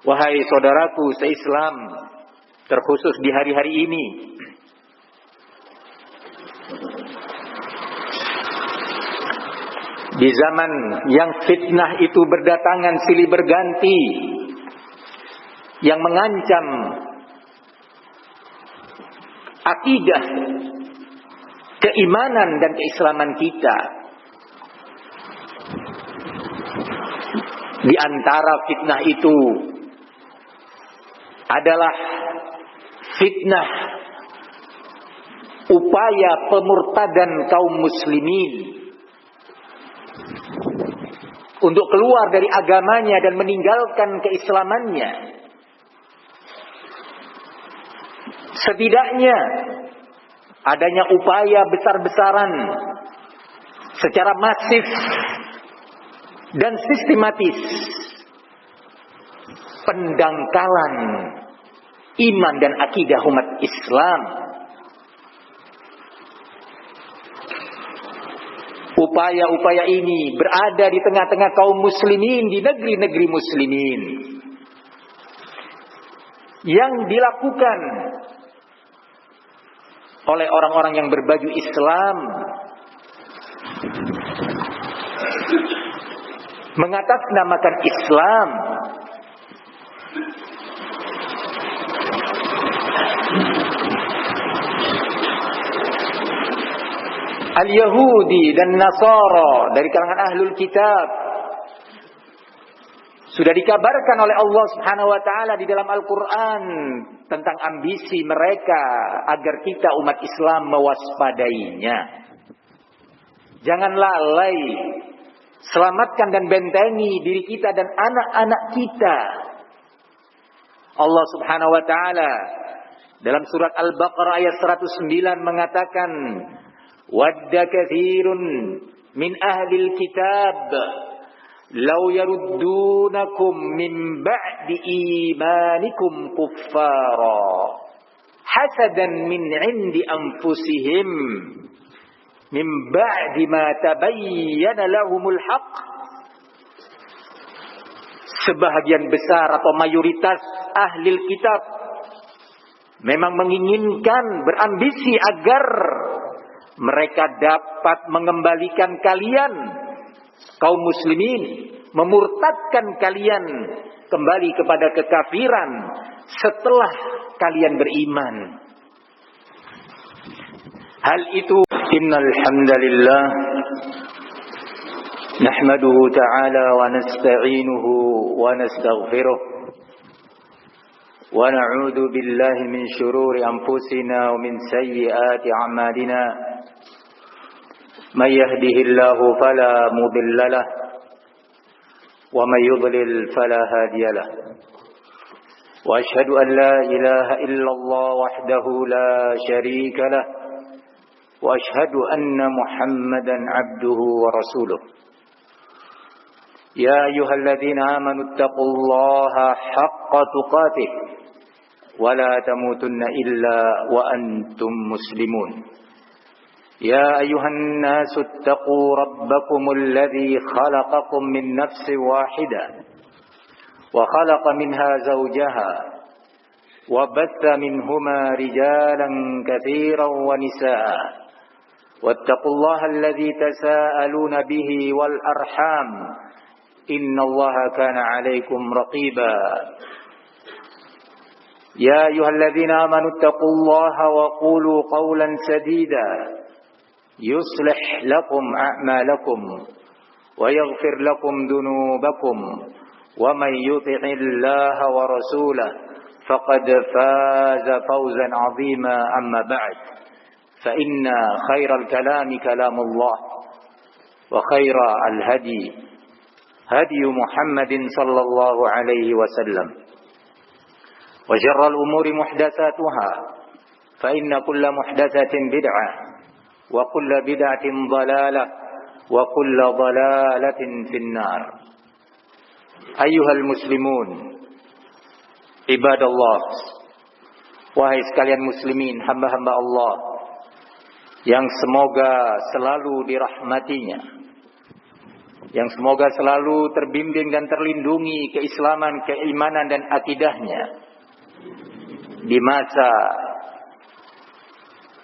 Wahai saudaraku seislam, terkhusus di hari-hari ini, Di zaman yang fitnah itu berdatangan silih berganti, yang mengancam akidah, keimanan dan keislaman kita. Di antara fitnah itu adalah fitnah upaya pemurtadan kaum muslimin untuk keluar dari agamanya dan meninggalkan keislamannya. Setidaknya adanya upaya besar-besaran secara masif dan sistematis pendangkalan iman dan akidah umat Islam. Upaya-upaya ini berada di tengah-tengah kaum muslimin di negeri-negeri muslimin, yang dilakukan oleh orang-orang yang berbaju Islam, mengatasnamakan Islam, Al-Yahudi dan Nasara dari kalangan Ahlul Kitab. Sudah dikabarkan oleh Allah Subhanahu wa taala di dalam Al-Qur'an tentang ambisi mereka agar kita umat Islam mewaspadainya. Jangan lalai, selamatkan dan bentengi diri kita dan anak-anak kita. Allah Subhanahu wa taala dalam surat Al-Baqarah ayat 109 mengatakan, "Wadda katsirun min ahlil kitab law yaruddunakum min ba'di imanikum kuffara hasadan min 'indi anfusihim min ba'di ma tabayyana lahumul haqq." Sebahagian besar atau mayoritas ahli kitab memang menginginkan, berambisi agar mereka dapat mengembalikan kalian kaum muslimin, memurtadkan kalian kembali kepada kekafiran setelah kalian beriman. Hal itu, innal hamdalillah nahmaduhu ta'ala wa nasta'inuhu wa nastaghfiruh wa na'udzu billahi min shururi anfusina wa min sayyiati a'malina. Man yahdihillahu fala mudilla lah wa man yudlil fala hadiya lah. Wa asyhadu an la ilaha illallah wahdahu la syarika lah wa asyhadu anna Muhammadan abduhu wa rasuluh. Ya ayyuhalladzina amanu taqullaha haqqa tuqatih wa la tamutunna illa wa antum muslimun. يا أيها الناس اتقوا ربكم الذي خلقكم من نفس واحدة وخلق منها زوجها وبث منهما رجالا كثيرا ونساء واتقوا الله الذي تساءلون به والأرحام إن الله كان عليكم رقيبا. يا أيها الذين آمنوا اتقوا الله وقولوا قولا سديدا يصلح لكم أعمالكم ويغفر لكم ذنوبكم ومن يطع الله ورسوله فقد فاز فوزا عظيما. أما بعد، فإن خير الكلام كلام الله وخير الهدي هدي محمد صلى الله عليه وسلم وشر الأمور محدثاتها فإن كل محدثة بدعة وكل بدعة ضلالة وكل ضلالة في النار. أيها المسلمون عباد الله, wahai sekalian muslimin, hamba-hamba Allah yang semoga selalu dirahmatinya, yang semoga selalu terbimbing dan terlindungi keislaman, keimanan dan akidahnya di masa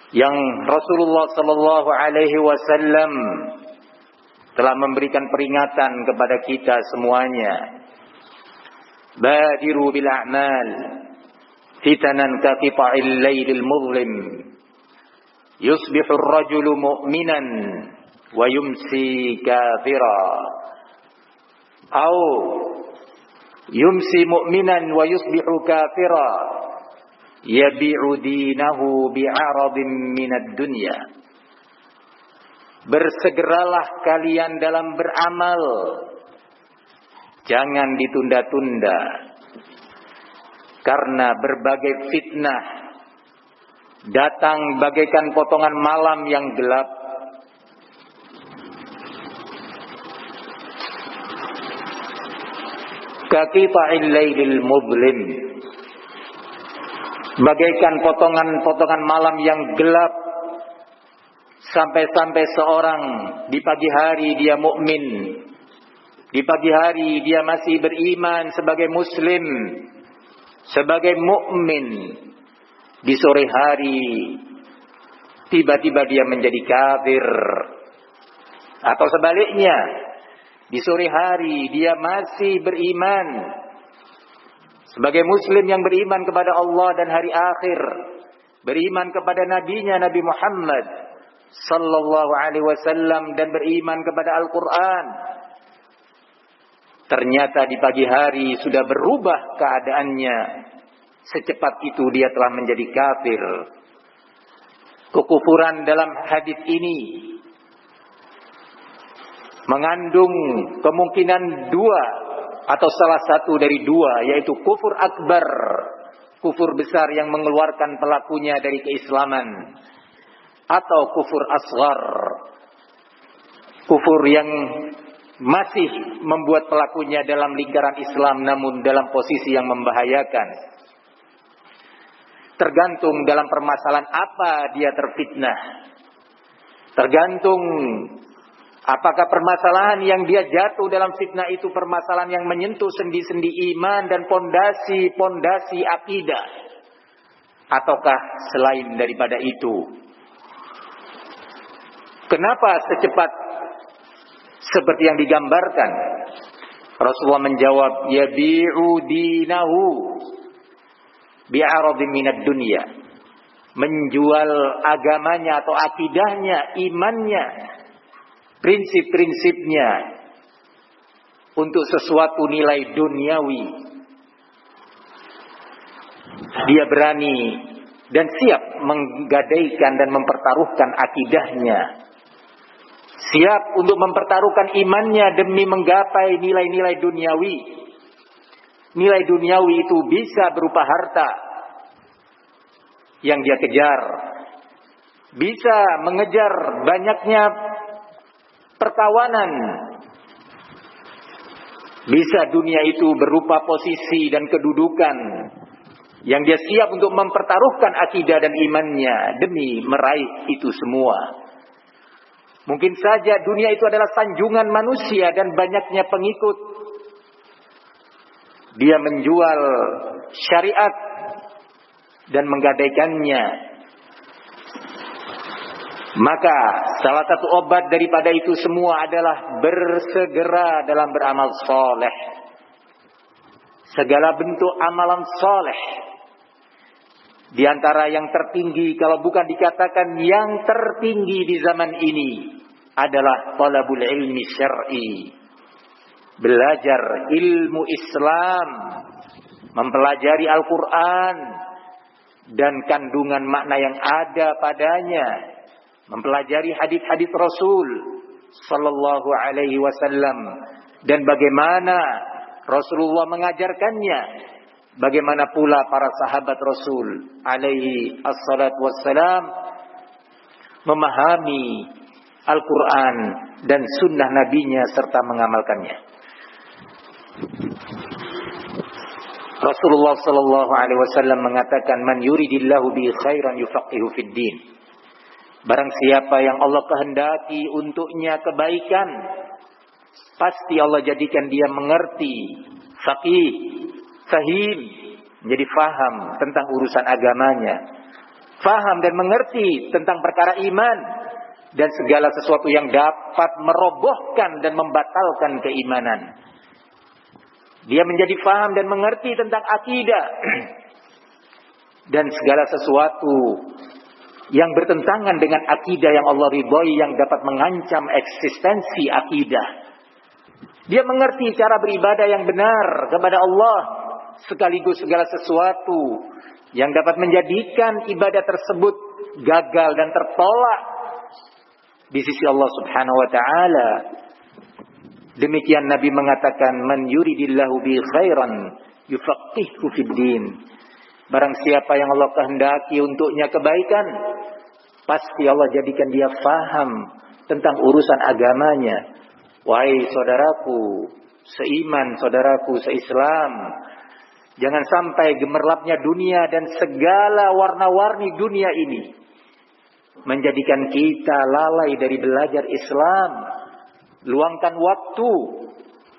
yang Rasulullah sallallahu alaihi wasallam telah memberikan peringatan kepada kita semuanya. Badiru bil a'mal fitanan ka qita'il lailil muzlim. Yusbihu ar-rajulu mu'minan wa yumsi kafira. Au yumsi mu'minan wa yusbihu kafira. Yabi'u dinahu bi'aradin minad dunya. Bersegeralah kalian dalam beramal, jangan ditunda-tunda, karena berbagai fitnah datang bagaikan potongan malam yang gelap. Kaqita'il lailil muzlim, bagaikan potongan-potongan malam yang gelap. Sampai-sampai seorang di pagi hari dia mukmin, di pagi hari dia masih beriman sebagai muslim, sebagai mukmin. Di sore hari tiba-tiba dia menjadi kafir. Atau sebaliknya, di sore hari dia masih beriman sebagai muslim yang beriman kepada Allah dan hari akhir, beriman kepada nabinya Nabi Muhammad sallallahu alaihi wasallam, dan beriman kepada Al-Quran. Ternyata di pagi hari sudah berubah keadaannya. Secepat itu dia telah menjadi kafir. Kekufuran dalam hadis ini mengandung kemungkinan dua atau salah satu dari dua, yaitu kufur akbar, kufur besar yang mengeluarkan pelakunya dari keislaman, atau kufur asghar, kufur yang masih membuat pelakunya dalam lingkaran Islam namun dalam posisi yang membahayakan. Tergantung dalam permasalahan apa dia terfitnah. Tergantung apakah permasalahan yang dia jatuh dalam fitnah itu permasalahan yang menyentuh sendi-sendi iman dan pondasi-pondasi akidah, ataukah selain daripada itu. Kenapa secepat seperti yang digambarkan? Rasulullah menjawab, yabi'u dinahu bi'aradin minad dunya. Menjual agamanya atau akidahnya, imannya, prinsip-prinsipnya untuk sesuatu nilai duniawi. Dia berani dan siap menggadaikan dan mempertaruhkan akidahnya, siap untuk mempertaruhkan imannya demi menggapai nilai-nilai duniawi. Nilai duniawi itu bisa berupa harta yang dia kejar, bisa mengejar banyaknya perkawanan, bisa dunia itu berupa posisi dan kedudukan yang dia siap untuk mempertaruhkan akidah dan imannya demi meraih itu semua. Mungkin saja dunia itu adalah sanjungan manusia dan banyaknya pengikut. Dia menjual syariat dan menggadaikannya. Maka salah satu obat daripada itu semua adalah bersegera dalam beramal soleh. Segala bentuk amalan soleh. Di antara yang tertinggi, kalau bukan dikatakan yang tertinggi di zaman ini, adalah talabul ilmi syar'i. Belajar ilmu Islam, mempelajari Al-Quran dan kandungan makna yang ada padanya, mempelajari hadis-hadis Rasul sallallahu alaihi wasallam dan bagaimana Rasulullah mengajarkannya, bagaimana pula para sahabat Rasul alaihi assalatu wassalam memahami Al-Quran dan sunnah nabinya serta mengamalkannya. Rasulullah sallallahu alaihi wasallam mengatakan, man yuridillahu bi khairan yufaqihu fid din. Barang siapa yang Allah kehendaki untuknya kebaikan, pasti Allah jadikan dia mengerti, faqih, fahim, menjadi faham tentang urusan agamanya, faham dan mengerti tentang perkara iman, dan segala sesuatu yang dapat merobohkan dan membatalkan keimanan. Dia menjadi faham dan mengerti tentang akidah dan segala sesuatu yang bertentangan dengan akidah yang Allah ridhoi, yang dapat mengancam eksistensi akidah. Dia mengerti cara beribadah yang benar kepada Allah, sekaligus segala sesuatu yang dapat menjadikan ibadah tersebut gagal dan tertolak di sisi Allah Subhanahu wa taala. Demikian Nabi mengatakan, man yuridillahu bi khairan yufaqihu fid din. Barang siapa yang Allah kehendaki untuknya kebaikan, pasti Allah jadikan dia faham tentang urusan agamanya. Wahai saudaraku seiman, saudaraku seislam, jangan sampai gemerlapnya dunia dan segala warna-warni dunia ini menjadikan kita lalai dari belajar Islam. Luangkan waktu,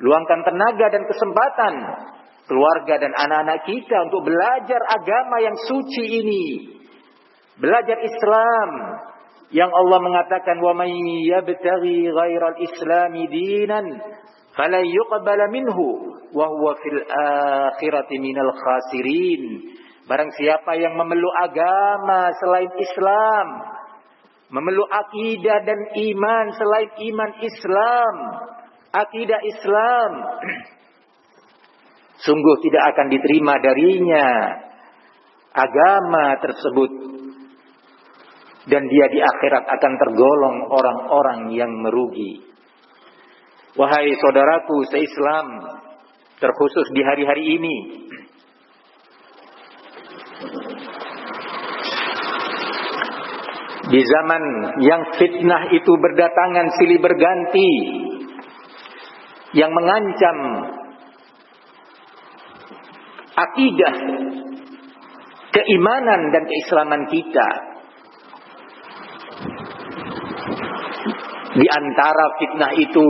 luangkan tenaga dan kesempatan keluarga dan anak-anak kita untuk belajar agama yang suci ini. Belajar Islam yang Allah mengatakan, wa may yabtaghi ghairal islami dinan fala yuqbala minhu wa huwa fil akhirati minal khasirin. Barang siapa yang memeluk agama selain Islam, memeluk akidah dan iman selain iman Islam, akidah Islam, sungguh tidak akan diterima darinya agama tersebut, dan dia di akhirat akan tergolong orang-orang yang merugi. Wahai saudaraku seislam, terkhusus di hari-hari ini, di zaman yang fitnah itu berdatangan silih berganti, yang mengancam akidah, keimanan dan keislaman kita. Di antara fitnah itu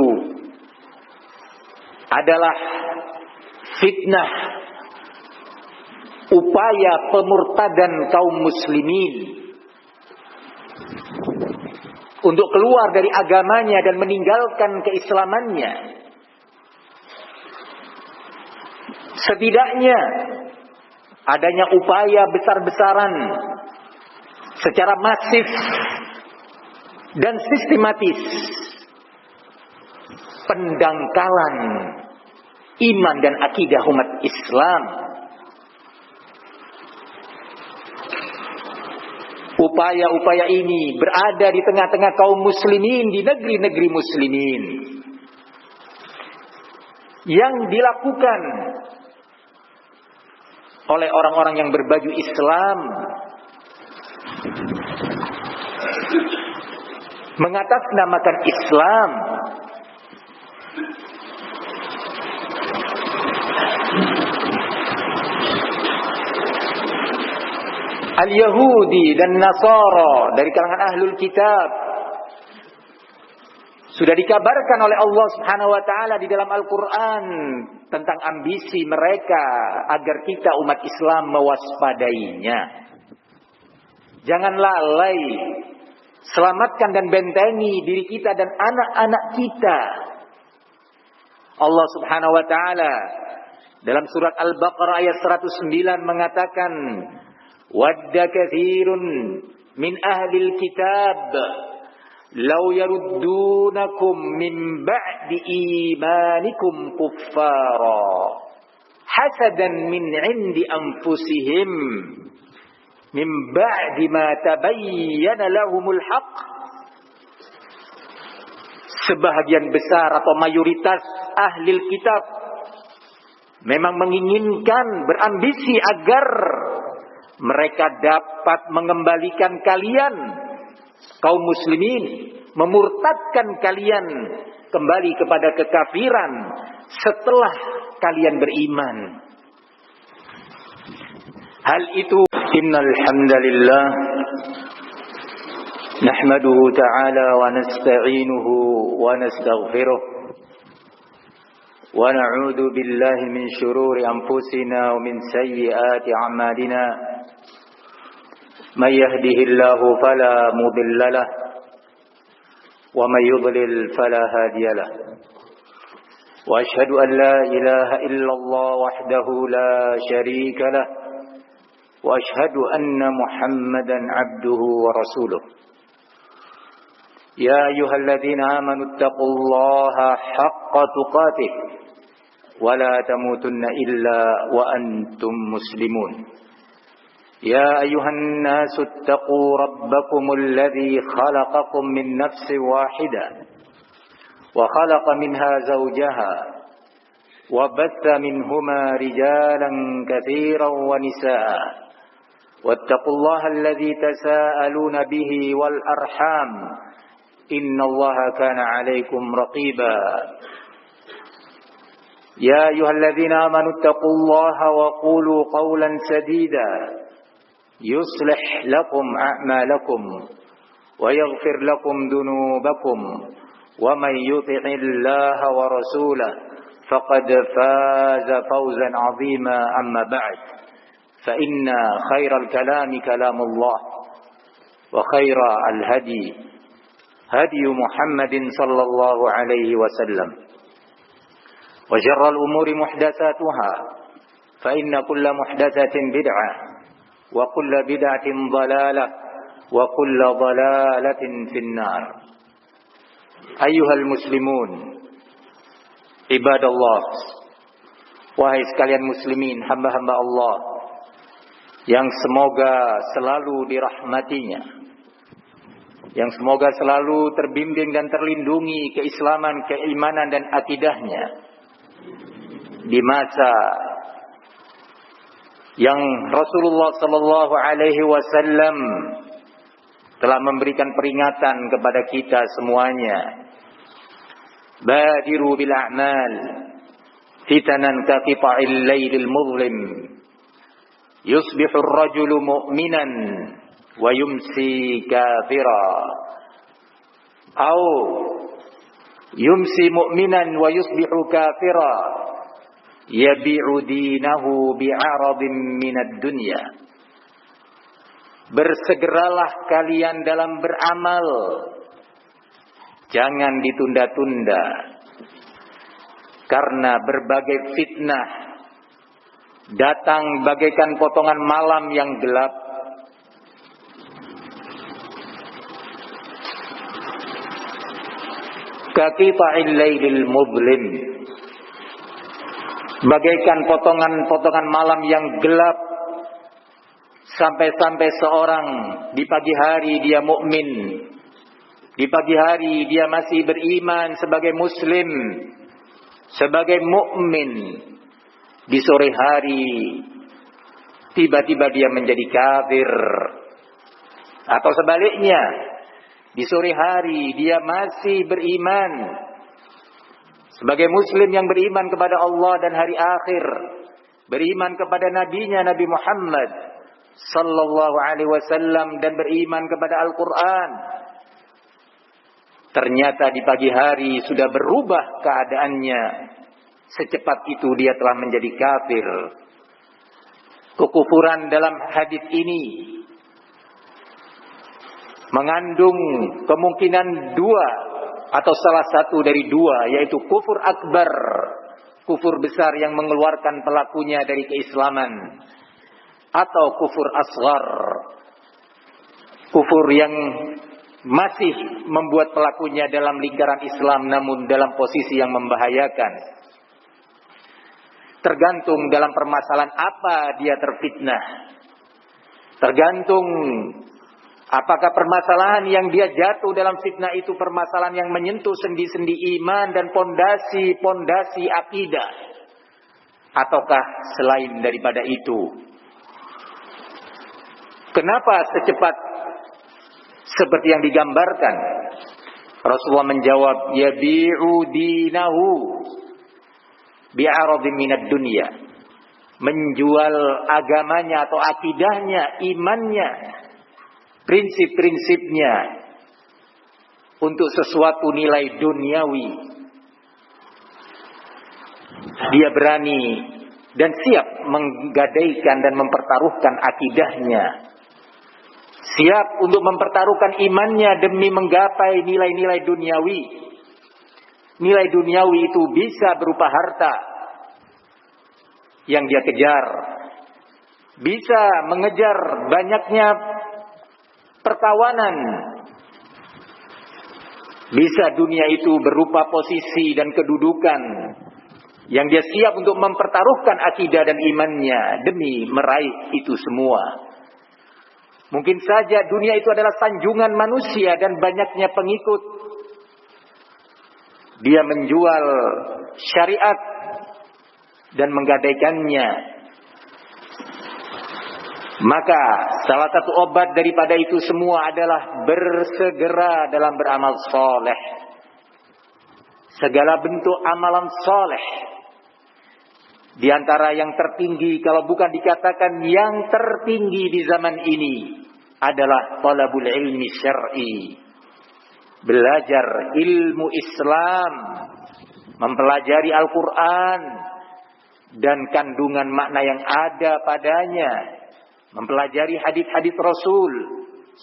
adalah fitnah upaya pemurtadan kaum muslimin untuk keluar dari agamanya dan meninggalkan keislamannya. Setidaknya adanya upaya besar-besaran secara masif dan sistematis pendangkalan iman dan akidah umat Islam. Upaya-upaya ini berada di tengah-tengah kaum muslimin di negeri-negeri muslimin, yang dilakukan oleh orang-orang yang berbaju Islam, mengatasnamakan Islam, Al-Yahudi dan Nasara dari kalangan Ahlul Kitab sudah dikabarkan oleh Allah Subhanahu wa taala di dalam Al-Qur'an tentang ambisi mereka agar kita umat Islam mewaspadainya. Jangan lalai, selamatkan dan bentengi diri kita dan anak-anak kita. Allah Subhanahu wa taala dalam surat Al-Baqarah ayat 109 mengatakan, wadda katsirun min ahlil kitab law yaruddunakum min ba'di imanikum kuffara hasadan min 'indi anfusihim min ba'di ma tabayyana lahumul haqq. Sebahagian besar atau mayoritas ahlil kitab memang menginginkan, berambisi agar mereka dapat mengembalikan kalian kaum muslimin, memurtadkan kalian kembali kepada kekafiran setelah kalian beriman. Hal itu, innal hamdalillah nahmaduhu ta'ala wa nasta'inuhu wa nastaghfiruh wa na'udzu billahi min shururi anfusina wa min sayyiati a'malina. من يهده الله فلا مضل له ومن يضلل فلا هادي له وأشهد أن لا إله إلا الله وحده لا شريك له وأشهد أن محمدا عبده ورسوله يا أيها الذين آمنوا اتقوا الله حق تقاته ولا تموتن إلا وأنتم مسلمون يا أيها الناس اتقوا ربكم الذي خلقكم من نفس واحدة وخلق منها زوجها وبث منهما رجالا كثيرا ونساء واتقوا الله الذي تساءلون به والأرحام إن الله كان عليكم رقيبا يا أيها الذين آمنوا اتقوا الله وقولوا قولا سديدا يصلح لكم أعمالكم ويغفر لكم ذنوبكم ومن يطع الله ورسوله فقد فاز فوزا عظيما أما بعد فإن خير الكلام كلام الله وخير الهدي هدي محمد صلى الله عليه وسلم وشر الأمور محدثاتها فإن كل محدثة بدعة وكل بدعة ضلالة وكل ضلالة في النار أيها المسلمون عباد الله wahai sekalian muslimin hamba-hamba Allah yang semoga selalu dirahmatinya, yang semoga selalu terbimbing dan terlindungi keislaman, keimanan dan akidahnya di masa yang Rasulullah sallallahu alaihi wasallam telah memberikan peringatan kepada kita semuanya. Badiru bil a'mal fitanan ka qita'il lailil muzlim yusbihu ar-rajulu mu'minan wa yumsi kafira atau yumsi mu'minan wa yusbihu kafira yabi'u dinahu bi'aradin minad dunya. Bersegeralah kalian dalam beramal, jangan ditunda-tunda, karena berbagai fitnah datang bagaikan potongan malam yang gelap. Kaqita'il lailil muzlim, bagaikan potongan-potongan malam yang gelap, sampai-sampai seorang di pagi hari dia mukmin, di pagi hari dia masih beriman sebagai muslim, sebagai mukmin, di sore hari tiba-tiba dia menjadi kafir, atau sebaliknya di sore hari dia masih beriman sebagai muslim yang beriman kepada Allah dan hari akhir, beriman kepada nabinya Nabi Muhammad sallallahu alaihi wasallam dan beriman kepada Al-Qur'an. Ternyata di pagi hari sudah berubah keadaannya. Secepat itu dia telah menjadi kafir. Kekufuran dalam hadis ini mengandung kemungkinan dua atau salah satu dari dua, yaitu kufur akbar, kufur besar yang mengeluarkan pelakunya dari keislaman, atau kufur asghar, kufur yang masih membuat pelakunya dalam lingkaran Islam namun dalam posisi yang membahayakan. Tergantung dalam permasalahan apa dia terfitnah, tergantung apakah permasalahan yang dia jatuh dalam fitnah itu permasalahan yang menyentuh sendi-sendi iman dan pondasi-pondasi akidah, ataukah selain daripada itu. Kenapa secepat seperti yang digambarkan? Rasulullah menjawab, yabi'u dinahu bi'aradin minad dunya, menjual agamanya atau akidahnya, imannya, prinsip-prinsipnya untuk sesuatu nilai duniawi. Dia berani dan siap menggadaikan dan mempertaruhkan akidahnya, siap untuk mempertaruhkan imannya demi menggapai nilai-nilai duniawi. Nilai duniawi itu bisa berupa harta yang dia kejar, bisa mengejar banyaknya perkawanan, bisa dunia itu berupa posisi dan kedudukan yang dia siap untuk mempertaruhkan akidah dan imannya demi meraih itu semua. Mungkin saja dunia itu adalah sanjungan manusia dan banyaknya pengikut. Dia menjual syariat dan menggadaikannya. Maka salah satu obat daripada itu semua adalah bersegera dalam beramal soleh. Segala bentuk amalan soleh. Di antara yang tertinggi, kalau bukan dikatakan yang tertinggi di zaman ini, adalah talabul ilmi syar'i. Belajar ilmu Islam, mempelajari Al-Quran dan kandungan makna yang ada padanya, mempelajari hadis-hadis Rasul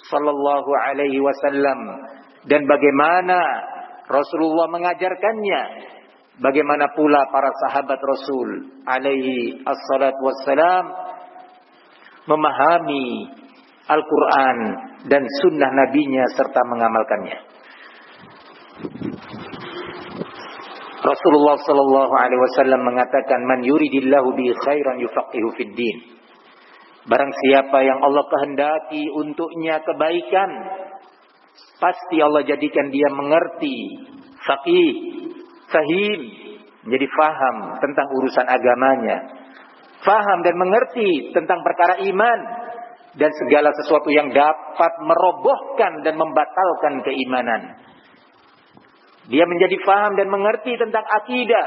sallallahu alaihi wasallam dan bagaimana Rasulullah mengajarkannya, bagaimana pula para sahabat Rasul alaihi assalatu wassalam memahami Al-Quran dan sunnah nabinya serta mengamalkannya. Rasulullah sallallahu alaihi wasallam mengatakan, "Man yuridillahu bi khairan yufaqihu fid din." Barang siapa yang Allah kehendaki untuknya kebaikan, pasti Allah jadikan dia mengerti, faqih, fahim, menjadi faham tentang urusan agamanya, faham dan mengerti tentang perkara iman dan segala sesuatu yang dapat merobohkan dan membatalkan keimanan. Dia menjadi faham dan mengerti tentang akidah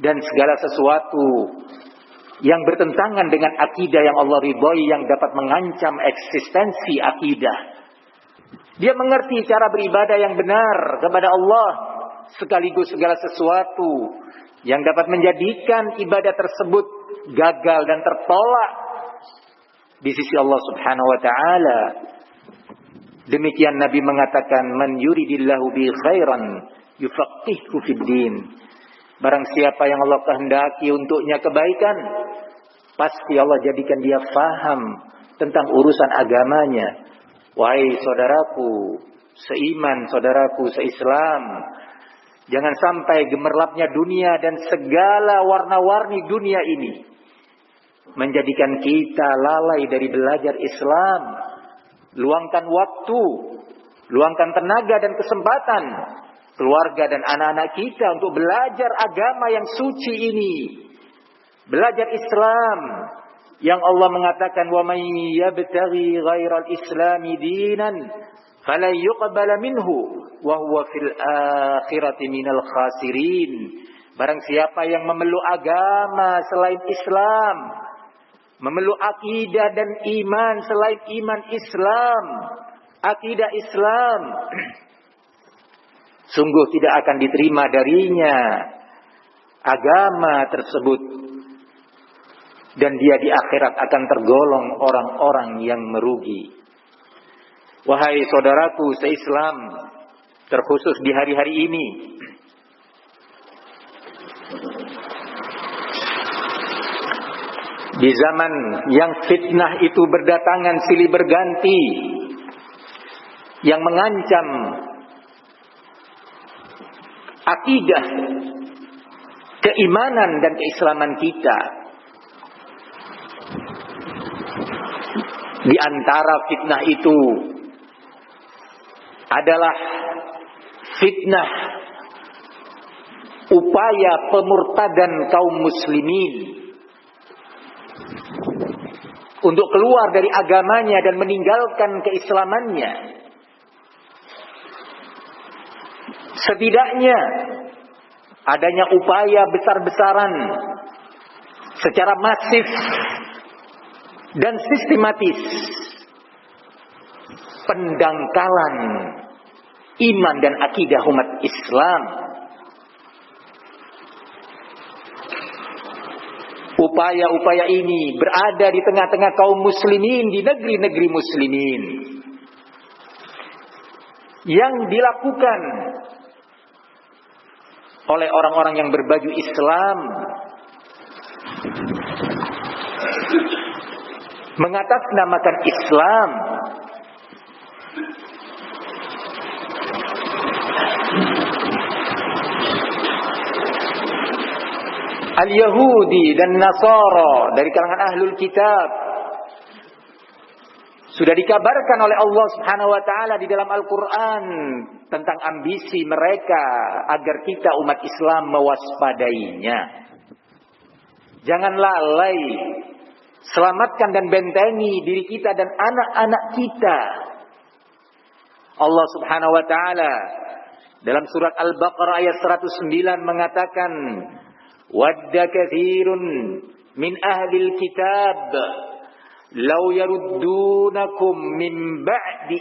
dan segala sesuatu yang bertentangan dengan akidah yang Allah ridhoi, yang dapat mengancam eksistensi akidah. Dia mengerti cara beribadah yang benar kepada Allah, sekaligus segala sesuatu yang dapat menjadikan ibadah tersebut gagal dan tertolak di sisi Allah Subhanahu wa taala. Demikian Nabi mengatakan, "Man yuridillahu bi khairan yufaqihu fid din." Barang siapa yang Allah kehendaki untuknya kebaikan, pasti Allah jadikan dia faham tentang urusan agamanya. Wahai saudaraku seiman, saudaraku seislam, jangan sampai gemerlapnya dunia dan segala warna-warni dunia ini menjadikan kita lalai dari belajar Islam. Luangkan waktu, luangkan tenaga dan kesempatan keluarga dan anak-anak kita untuk belajar agama yang suci ini. Belajar Islam yang Allah mengatakan, "Wa may yabtaghi ghairal islami dinan falan yuqbala minhu wa huwa fil akhirati minal khasirin." Barang siapa yang memeluk agama selain Islam, memeluk akidah dan iman selain iman Islam, akidah Islam, sungguh tidak akan diterima darinya agama tersebut, dan dia di akhirat akan tergolong orang-orang yang merugi. Wahai saudaraku seislam, terkhusus di hari-hari ini, di zaman yang fitnah itu berdatangan silih berganti, yang mengancam akidah, keimanan dan keislaman kita. Di antara fitnah itu adalah fitnah upaya pemurtadan kaum muslimin untuk keluar dari agamanya dan meninggalkan keislamannya. Setidaknya adanya upaya besar-besaran secara masif dan sistematis pendangkalan iman dan akidah umat Islam. upaya-upaya ini berada di tengah-tengah kaum muslimin di negeri-negeri muslimin yang dilakukan oleh orang-orang yang berbaju Islam, mengatasnamakan Islam, Al-Yahudi dan Nasara dari kalangan Ahlul Kitab. Sudah dikabarkan oleh Allah Subhanahu wa taala di dalam Al-Qur'an tentang ambisi mereka agar kita umat Islam mewaspadainya. Jangan lalai, selamatkan dan bentengi diri kita dan anak-anak kita. Allah Subhanahu wa taala dalam surat Al-Baqarah ayat 109 mengatakan, "Wadda katsirun min ahlil kitab law yaruddunakum min ba'di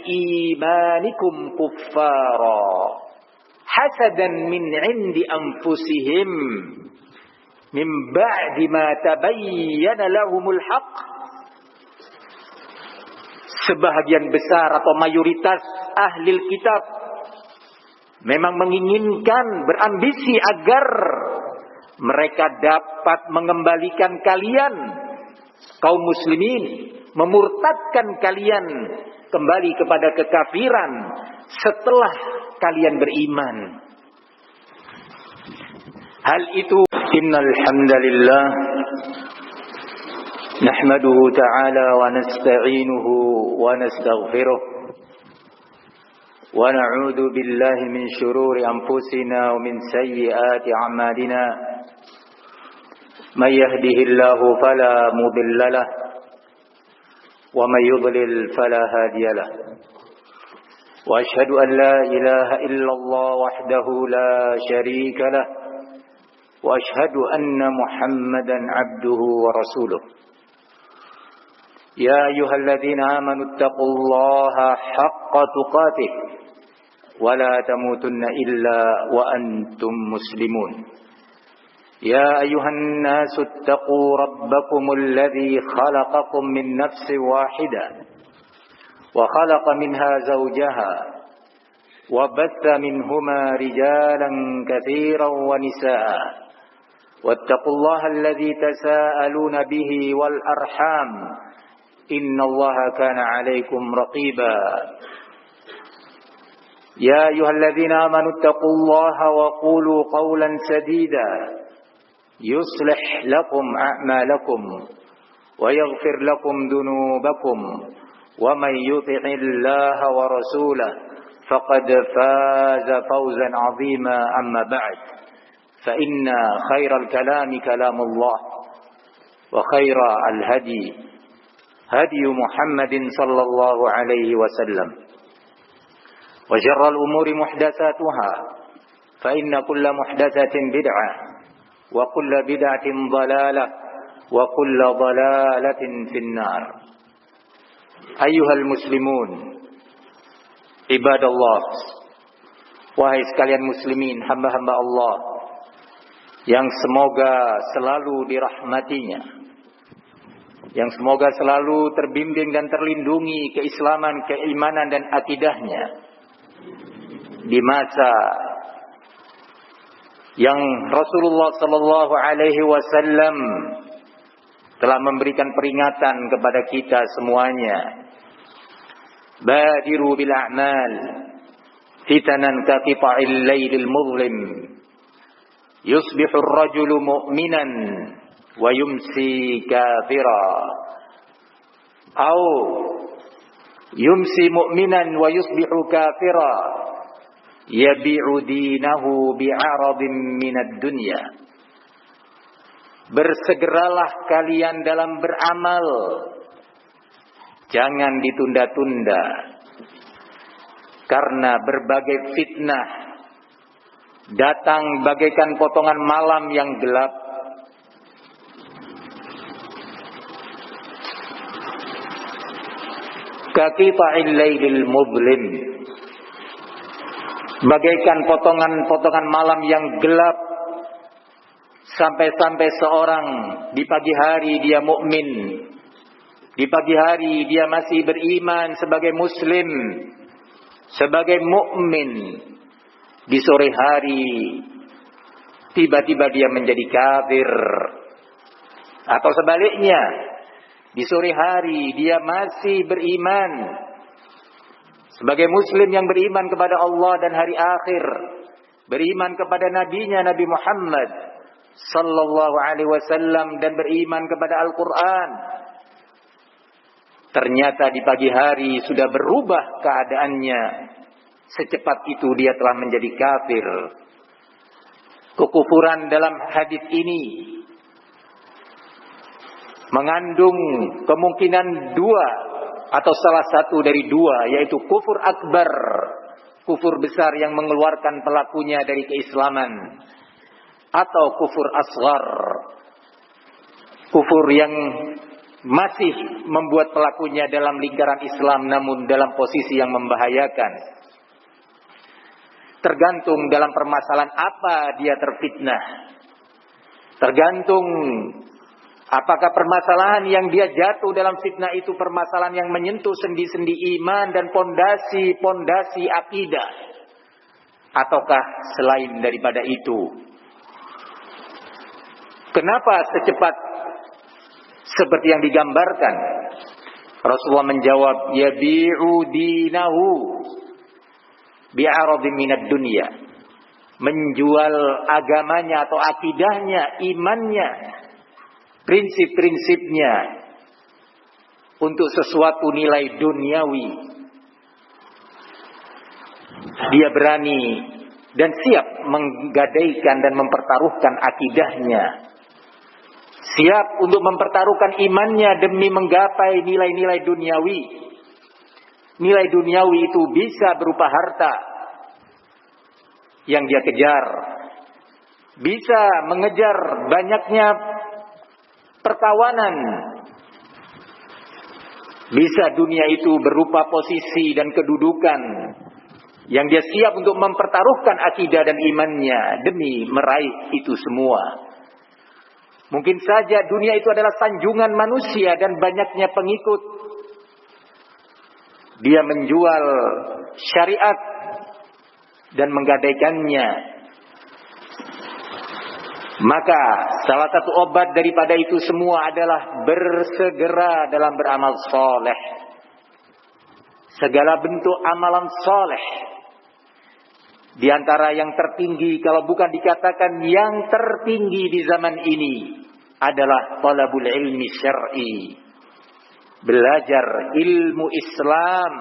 imanikum kuffara hasadan min 'indi anfusihim min ba'di ma tabayyana lahumul haqq." Sebahagian besar atau mayoritas ahlil kitab memang menginginkan, berambisi agar mereka dapat mengembalikan kalian kaum muslimin, memurtadkan kalian kembali kepada kekafiran setelah kalian beriman. Hal itu, innal hamdalillah nahmaduhu ta'ala wa nasta'inuhu wa nastaghfiruh wa na'udzu billahi min shururi anfusina wa min sayyiati a'malina. Man yahdihillahu fala mudilla lahu wa man yudlil fala hadiya lahu. Wa asyhadu an la ilaha illallah wahdahu la syarika lahu wa asyhadu anna Muhammadan 'abduhu wa rasuluh. Ya ayyuhalladzina amanu taqullaha haqqa tuqatih wa la tamutunna illa wa antum muslimun. يا أيها الناس اتقوا ربكم الذي خلقكم من نفس واحدة وخلق منها زوجها وبث منهما رجالا كثيرا ونساء واتقوا الله الذي تساءلون به والأرحام إن الله كان عليكم رقيبا. يا أيها الذين آمنوا اتقوا الله وقولوا قولا سديدا يصلح لكم أعمالكم ويغفر لكم ذنوبكم ومن يطع الله ورسوله فقد فاز فوزا عظيما. أما بعد، فإن خير الكلام كلام الله وخير الهدي هدي محمد صلى الله عليه وسلم وشر الأمور محدثاتها فإن كل محدثة بدعة وكل بدعة ضلالة وكل ضلالة في النار. أيها المسلمون عباد الله, wahai sekalian muslimin, hamba-hamba Allah yang semoga selalu dirahmatinya, yang semoga selalu terbimbing dan terlindungi keislaman, keimanan dan akidahnya di masa yang Rasulullah sallallahu alaihi wasallam telah memberikan peringatan kepada kita semuanya. Badiru bil a'mal fitanan ka qita'il lailil muzlim yusbihu ar-rajulu mu'minan wa yumsi kafira aw yumsi mu'minan wa yusbihu kafira yabi'u dinahu bi'aradin minad dunya. Bersegeralah kalian dalam beramal, jangan ditunda-tunda, karena berbagai fitnah datang bagaikan potongan malam yang gelap. Kaqita'il lailil muzlim, bagaikan potongan-potongan malam yang gelap, Sampai-sampai seorang di pagi hari dia mukmin, di pagi hari dia masih beriman sebagai muslim, sebagai mukmin. Di sore hari tiba-tiba dia menjadi kafir. Atau sebaliknya, di sore hari dia masih beriman sebagai muslim yang beriman kepada Allah dan hari akhir, beriman kepada nabinya Nabi Muhammad sallallahu alaihi wasallam dan beriman kepada Al-Qur'an. Ternyata di pagi hari sudah berubah keadaannya. Secepat itu dia telah menjadi kafir. Kekufuran dalam hadis ini mengandung kemungkinan dua atau salah satu dari dua, yaitu kufur akbar, kufur besar yang mengeluarkan pelakunya dari keislaman, atau kufur asghar, kufur yang masih membuat pelakunya dalam lingkaran Islam namun dalam posisi yang membahayakan. Tergantung dalam permasalahan apa dia terfitnah. Tergantung apakah permasalahan yang dia jatuh dalam fitnah itu permasalahan yang menyentuh sendi-sendi iman dan pondasi-pondasi akidah, ataukah selain daripada itu. Kenapa secepat seperti yang digambarkan? Rasulullah menjawab, yabi'u dinahu bi'aradin minad dunya. Menjual agamanya atau akidahnya, imannya, prinsip-prinsipnya untuk sesuatu nilai duniawi. Dia berani dan siap menggadaikan dan mempertaruhkan akidahnya. Siap untuk mempertaruhkan imannya demi menggapai nilai-nilai duniawi. Nilai duniawi itu bisa berupa harta yang dia kejar. Bisa mengejar banyaknya perkawanan. Bisa dunia itu berupa posisi dan kedudukan yang dia siap untuk mempertaruhkan akidah dan imannya demi meraih itu semua. Mungkin saja dunia itu adalah sanjungan manusia dan banyaknya pengikut. Dia menjual syariat dan menggadaikannya. Maka salah satu obat daripada itu semua adalah bersegera dalam beramal soleh. Segala bentuk amalan soleh. Di antara yang tertinggi, kalau bukan dikatakan yang tertinggi di zaman ini, adalah talabul ilmi syar'i. Belajar ilmu Islam,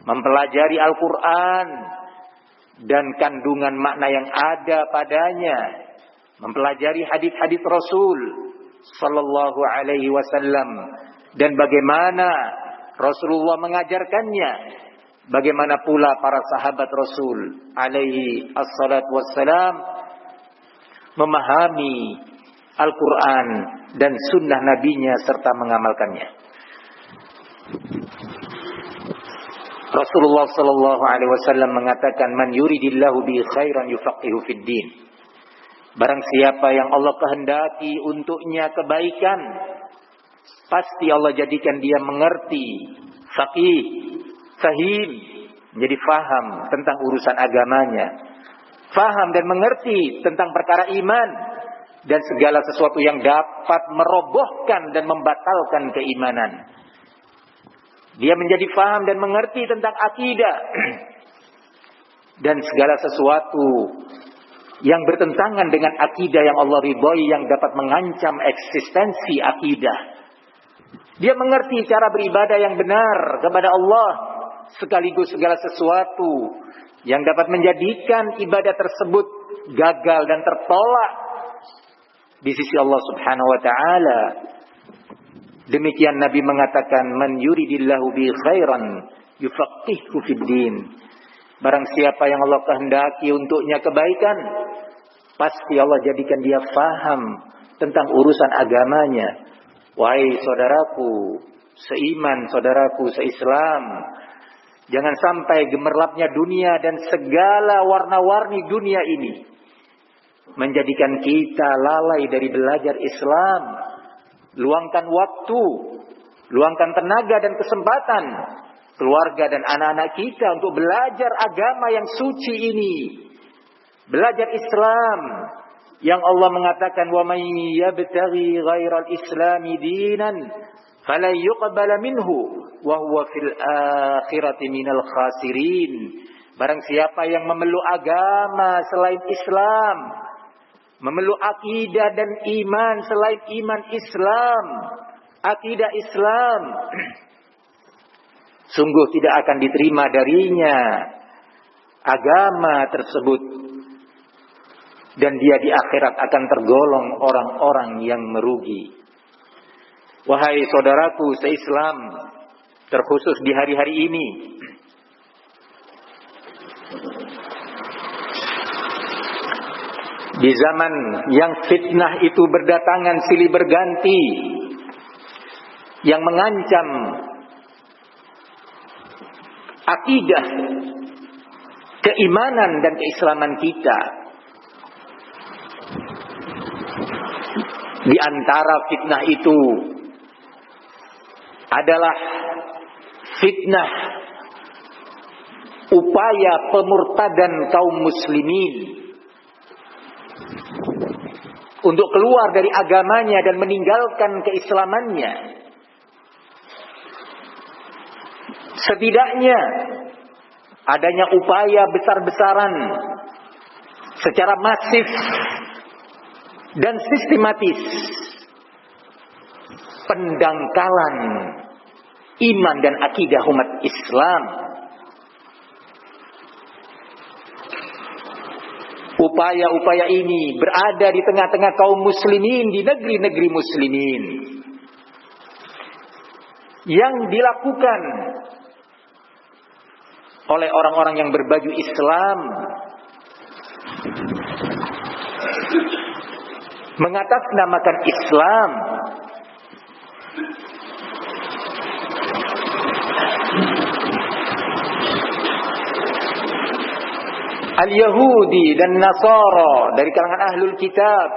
mempelajari Al-Quran dan kandungan makna yang ada padanya, mempelajari hadis-hadis Rasul sallallahu alaihi wasallam dan bagaimana Rasulullah mengajarkannya, bagaimana pula para sahabat Rasul alaihi assalatu wassalam memahami Al-Quran dan sunnah nabinya serta mengamalkannya. Rasulullah sallallahu alaihi wasallam mengatakan, man yuridillahu bi khairan yufaqihu fid din. Barang siapa yang Allah kehendaki untuknya kebaikan, pasti Allah jadikan dia mengerti, faqih, fahim, menjadi faham tentang urusan agamanya, faham dan mengerti tentang perkara iman dan segala sesuatu yang dapat merobohkan dan membatalkan keimanan. Dia menjadi faham dan mengerti tentang akidah dan segala sesuatu yang bertentangan dengan akidah yang Allah ridhoi, yang dapat mengancam eksistensi akidah. Dia mengerti cara beribadah yang benar kepada Allah, sekaligus segala sesuatu yang dapat menjadikan ibadah tersebut gagal dan tertolak di sisi Allah Subhanahu wa taala. Demikian Nabi mengatakan, man yuridillahu bi khairan yufaqihu fid din. Barang siapa yang Allah kehendaki untuknya kebaikan, pasti Allah jadikan dia faham tentang urusan agamanya. Wahai saudaraku seiman, saudaraku seislam, jangan sampai gemerlapnya dunia dan segala warna-warni dunia ini menjadikan kita lalai dari belajar Islam. Luangkan waktu, luangkan tenaga dan kesempatan keluarga dan anak-anak kita untuk belajar agama yang suci ini. Belajar Islam yang Allah mengatakan, wa may yabtaghi ghairal islami dinan falan yuqbala minhu wa huwa fil akhirati minal khasirin. Barang siapa yang memeluk agama selain Islam, memeluk akidah dan iman selain iman Islam, akidah Islam, sungguh tidak akan diterima darinya agama tersebut, dan dia di akhirat akan tergolong orang-orang yang merugi. Wahai saudaraku se-Islam, terkhusus di hari-hari ini, di zaman yang fitnah itu berdatangan silih berganti, yang mengancam akidah, keimanan dan keislaman kita. Di antara fitnah itu adalah fitnah upaya pemurtadan kaum muslimin untuk keluar dari agamanya dan meninggalkan keislamannya. Setidaknya adanya upaya besar-besaran secara masif dan sistematis pendangkalan iman dan akidah umat Islam. Upaya-upaya ini berada di tengah-tengah kaum muslimin di negeri-negeri muslimin, yang dilakukan oleh orang-orang yang berbaju Islam, mengatasnamakan Islam, Al-Yahudi dan Nasara dari kalangan Ahlul Kitab.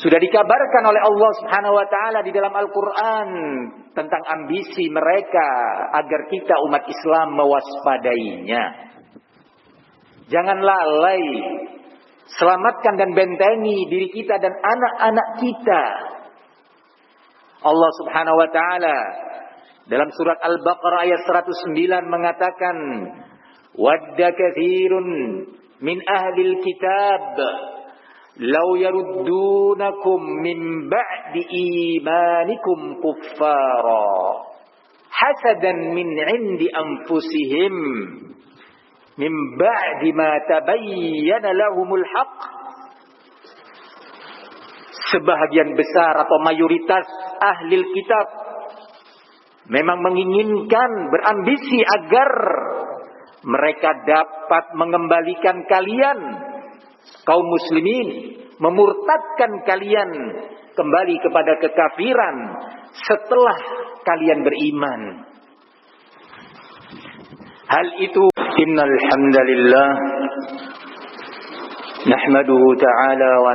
Sudah dikabarkan oleh Allah Subhanahu wa taala di dalam Al-Qur'an tentang ambisi mereka agar kita umat Islam mewaspadainya. Jangan lalai, selamatkan dan bentengi diri kita dan anak-anak kita. Allah Subhanahu wa taala dalam surat Al-Baqarah ayat 109 mengatakan, wadda katsirun min ahlil kitab law yaruddunakum min ba'di imanikum kuffara hasadan min 'indi anfusihim min ba'di ma tabayyana lahumul haqq. Sebahagian besar atau mayoritas ahli kitab memang menginginkan, berambisi agar mereka dapat mengembalikan kalian kaum muslimin, memurtadkan kalian kembali kepada kekafiran setelah kalian beriman. Hal itu, innal hamdalillah nahmaduhu ta'ala wa